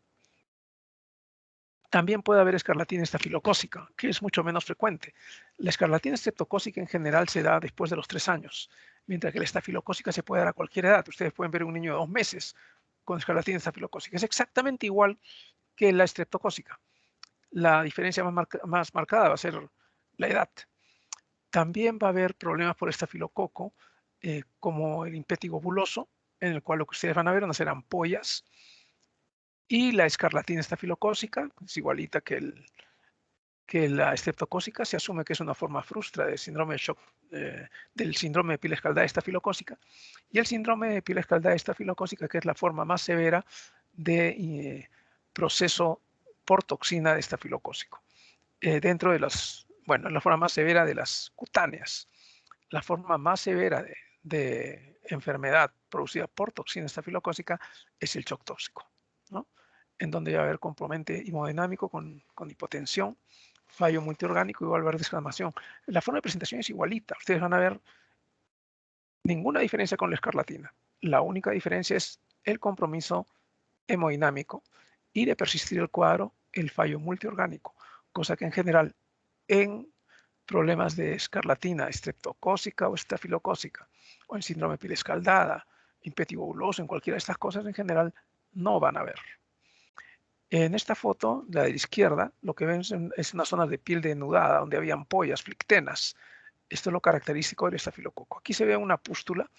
También puede haber escarlatina estafilocócica, que es mucho menos frecuente. La escarlatina estreptocócica en general se da después de los 3 años, mientras que la estafilocócica se puede dar a cualquier edad. Ustedes pueden ver un niño de 2 meses con escarlatina estafilocócica. Es exactamente igual que la estreptocócica. La diferencia más marcada va a ser la edad. También va a haber problemas por estafilococo, como el impétigo buloso, en el cual lo que ustedes van a ver van a ser ampollas. Y la escarlatina estafilocócica es igualita que la estreptocócica. Se asume que es una forma frustra del síndrome de shock, del síndrome de piel escaldada estafilocócica. Y el síndrome de piel escaldada estafilocócica, que es la forma más severa de proceso por toxina de estafilocócico. Dentro de la forma más severa de las cutáneas. La forma más severa de enfermedad producida por toxina estafilocócica es el shock tóxico, ¿no? En donde va a haber componente hemodinámico con hipotensión, fallo multiorgánico y va a haber descamación. La forma de presentación es igualita. Ustedes van a ver ninguna diferencia con la escarlatina. La única diferencia es el compromiso hemodinámico y de persistir el cuadro, el fallo multiorgánico, cosa que en general en problemas de escarlatina estreptocócica o estafilocócica o en síndrome de piel escaldada, impétigo buloso, en cualquiera de estas cosas en general no van a ver. En esta foto, la de la izquierda, lo que ven es una zona de piel denudada donde había ampollas, flictenas. Esto es lo característico del estafilococo. Aquí se ve una pústula.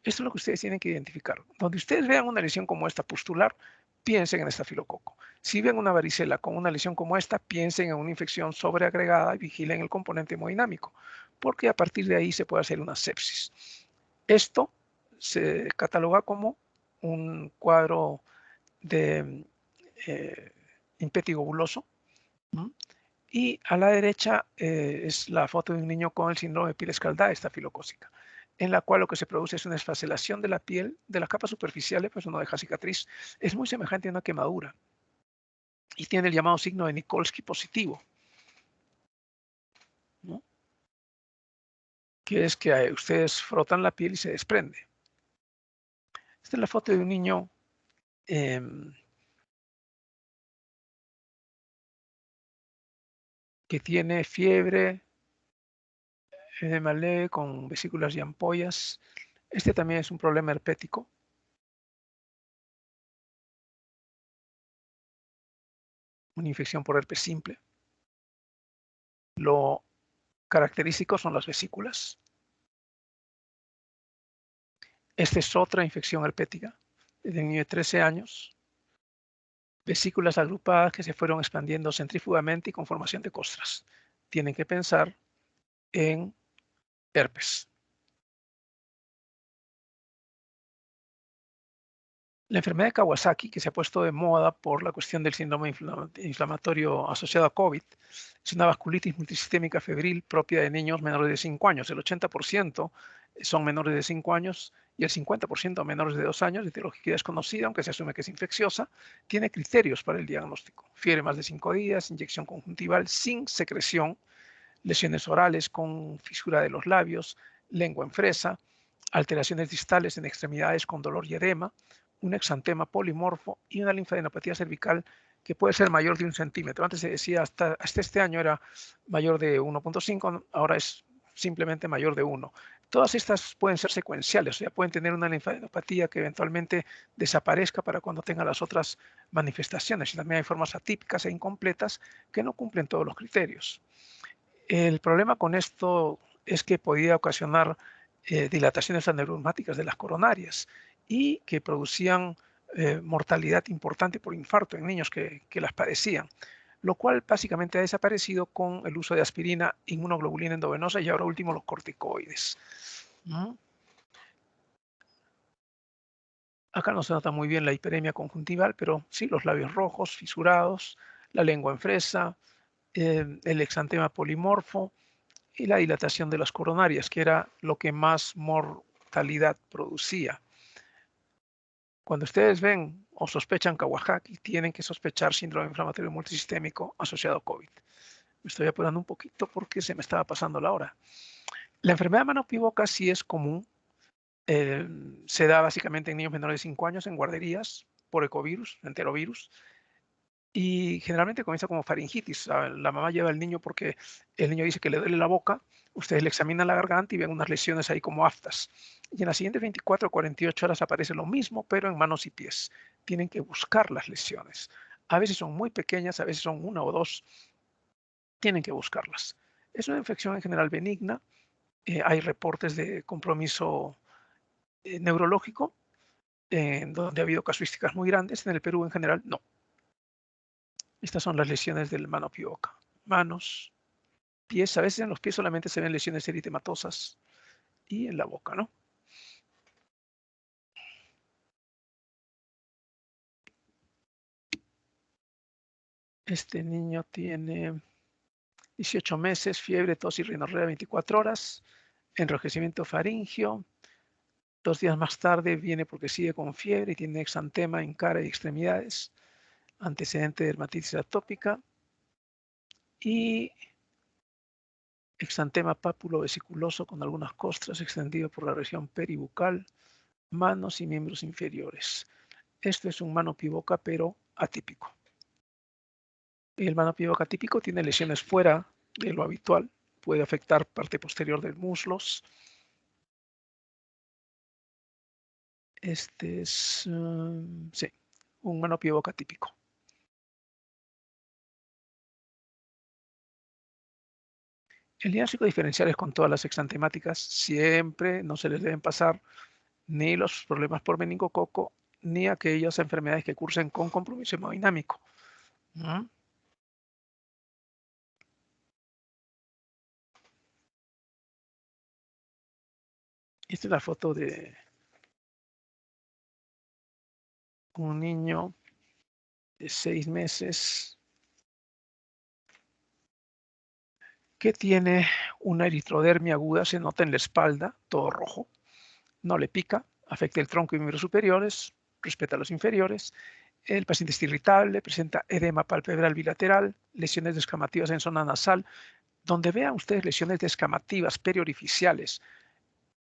Esto es lo que ustedes tienen que identificar. Donde ustedes vean una lesión como esta pustular, piensen en estafilococo. Si ven una varicela con una lesión como esta, piensen en una infección sobreagregada y vigilen el componente hemodinámico, porque a partir de ahí se puede hacer una sepsis. Esto se cataloga como un cuadro de impétigo buloso. ¿No? Y a la derecha es la foto de un niño con el síndrome de piel escaldada estafilocócica, en la cual lo que se produce es una esfacelación de la piel, de las capas superficiales, pues no deja cicatriz. Es muy semejante a una quemadura y tiene el llamado signo de Nikolsky positivo, ¿no? Que es que ustedes frotan la piel y se desprende. Esta es la foto de un niño eh, que tiene fiebre, edema leve con vesículas y ampollas Este también es un problema herpético. Una infección por herpes simple. Lo característico son las vesículas. Esta es otra infección herpética de un niño de 13 años. Vesículas agrupadas que se fueron expandiendo centrífugamente y con formación de costras. Tienen que pensar en herpes. La enfermedad de Kawasaki, que se ha puesto de moda por la cuestión del síndrome inflamatorio asociado a COVID, es una vasculitis multisistémica febril propia de niños menores de 5 años. El 80% son menores de 5 años y el 50% menores de 2 años, de etiología desconocida, aunque se asume que es infecciosa. Tiene criterios para el diagnóstico: fiebre más de 5 días, inyección conjuntival sin secreción, lesiones orales con fisura de los labios, lengua en fresa, alteraciones distales en extremidades con dolor y edema, un exantema polimorfo y una linfadenopatía cervical que puede ser mayor de 1 centímetro. Antes se decía hasta este año era mayor de 1,5, ahora es simplemente mayor de 1. Todas estas pueden ser secuenciales, o sea, pueden tener una linfadenopatía que eventualmente desaparezca para cuando tenga las otras manifestaciones. Y también hay formas atípicas e incompletas que no cumplen todos los criterios. El problema con esto es que podía ocasionar dilataciones aneurismáticas de las coronarias y que producían mortalidad importante por infarto en niños que las padecían, lo cual básicamente ha desaparecido con el uso de aspirina, inmunoglobulina endovenosa y ahora último los corticoides. ¿No? Acá no se nota muy bien la hiperemia conjuntival, pero sí los labios rojos, fisurados, la lengua en fresa, el exantema polimorfo y la dilatación de las coronarias, que era lo que más mortalidad producía. Cuando ustedes ven o sospechan Kawasaki, tienen que sospechar síndrome inflamatorio multisistémico asociado a COVID. Me estoy apurando un poquito porque se me estaba pasando la hora. La enfermedad de mano pivoca sí es común. Se da básicamente en niños menores de 5 años en guarderías por ecovirus, enterovirus. Y generalmente comienza como faringitis. La mamá lleva al niño porque el niño dice que le duele la boca. Ustedes le examinan la garganta y ven unas lesiones ahí como aftas. Y en las siguientes 24 o 48 horas aparece lo mismo, pero en manos y pies. Tienen que buscar las lesiones. A veces son muy pequeñas, a veces son 1 o 2. Tienen que buscarlas. Es una infección en general benigna. Hay reportes de compromiso neurológico, donde ha habido casuísticas muy grandes. En el Perú en general, no. Estas son las lesiones del mano pioca. Manos, pies, a veces en los pies solamente se ven lesiones eritematosas y en la boca, ¿no? Este niño tiene 18 meses, fiebre, tos y rinorrea 24 horas, enrojecimiento faríngeo. 2 días más tarde viene porque sigue con fiebre y tiene exantema en cara y extremidades, antecedente de dermatitis atópica y exantema pápulo-vesiculoso con algunas costras extendido por la región peribucal, manos y miembros inferiores. Esto es un mano pivoca, pero atípico. El mano pivoca atípico tiene lesiones fuera de lo habitual, puede afectar parte posterior de muslos. Este es, sí, un mano pivoca típico. El diagnóstico diferencial es con todas las exantemáticas. Siempre no se les deben pasar ni los problemas por meningococo, ni aquellas enfermedades que cursen con compromiso hemodinámico. ¿Mm? Esta es la foto de un niño de 6 meses que tiene una eritrodermia aguda, se nota en la espalda, todo rojo, no le pica, afecta el tronco y miembros superiores, respeta los inferiores. El paciente está irritable, presenta edema palpebral bilateral, lesiones descamativas en zona nasal. Donde vean ustedes lesiones descamativas periorificiales,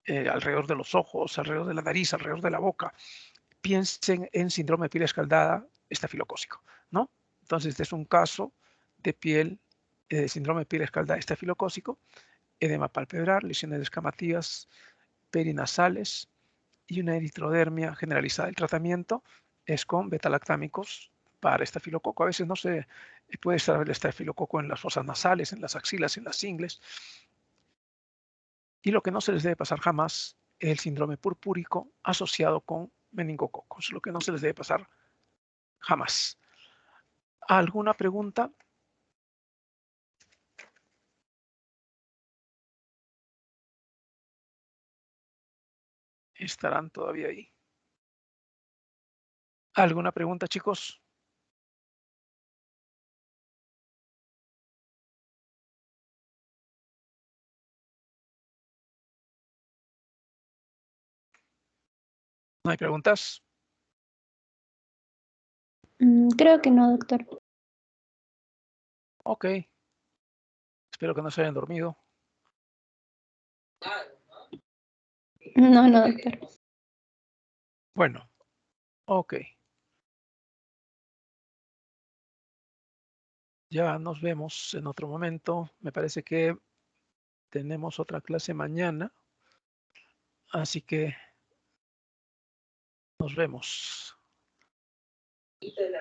alrededor de los ojos, alrededor de la nariz, alrededor de la boca, piensen en síndrome de piel escaldada estafilocócico, ¿no? Entonces, este es un caso de piel, síndrome de piel escaldada estafilocócico, edema palpebral, lesiones descamativas perinasales y una eritrodermia generalizada. El tratamiento es con betalactámicos para estafilococo. A veces no se puede estar el estafilococo en las fosas nasales, en las axilas, en las ingles. Y lo que no se les debe pasar jamás es el síndrome purpúrico asociado con meningococos. Lo que no se les debe pasar jamás. ¿Alguna pregunta? ¿Estarán todavía ahí? ¿Alguna pregunta, chicos? ¿No hay preguntas? Creo que no, doctor. Ok. Espero que no se hayan dormido. No, no, doctor. Bueno, ok. Ya nos vemos en otro momento. Me parece que tenemos otra clase mañana. Así que nos vemos.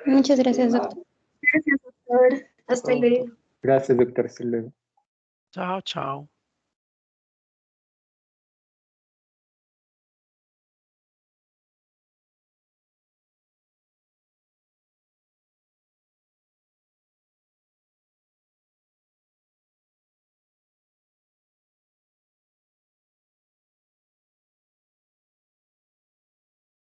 Muchas gracias, doctor. Gracias, doctor. Hasta luego. Gracias, doctor. Hasta luego. Chao, chao.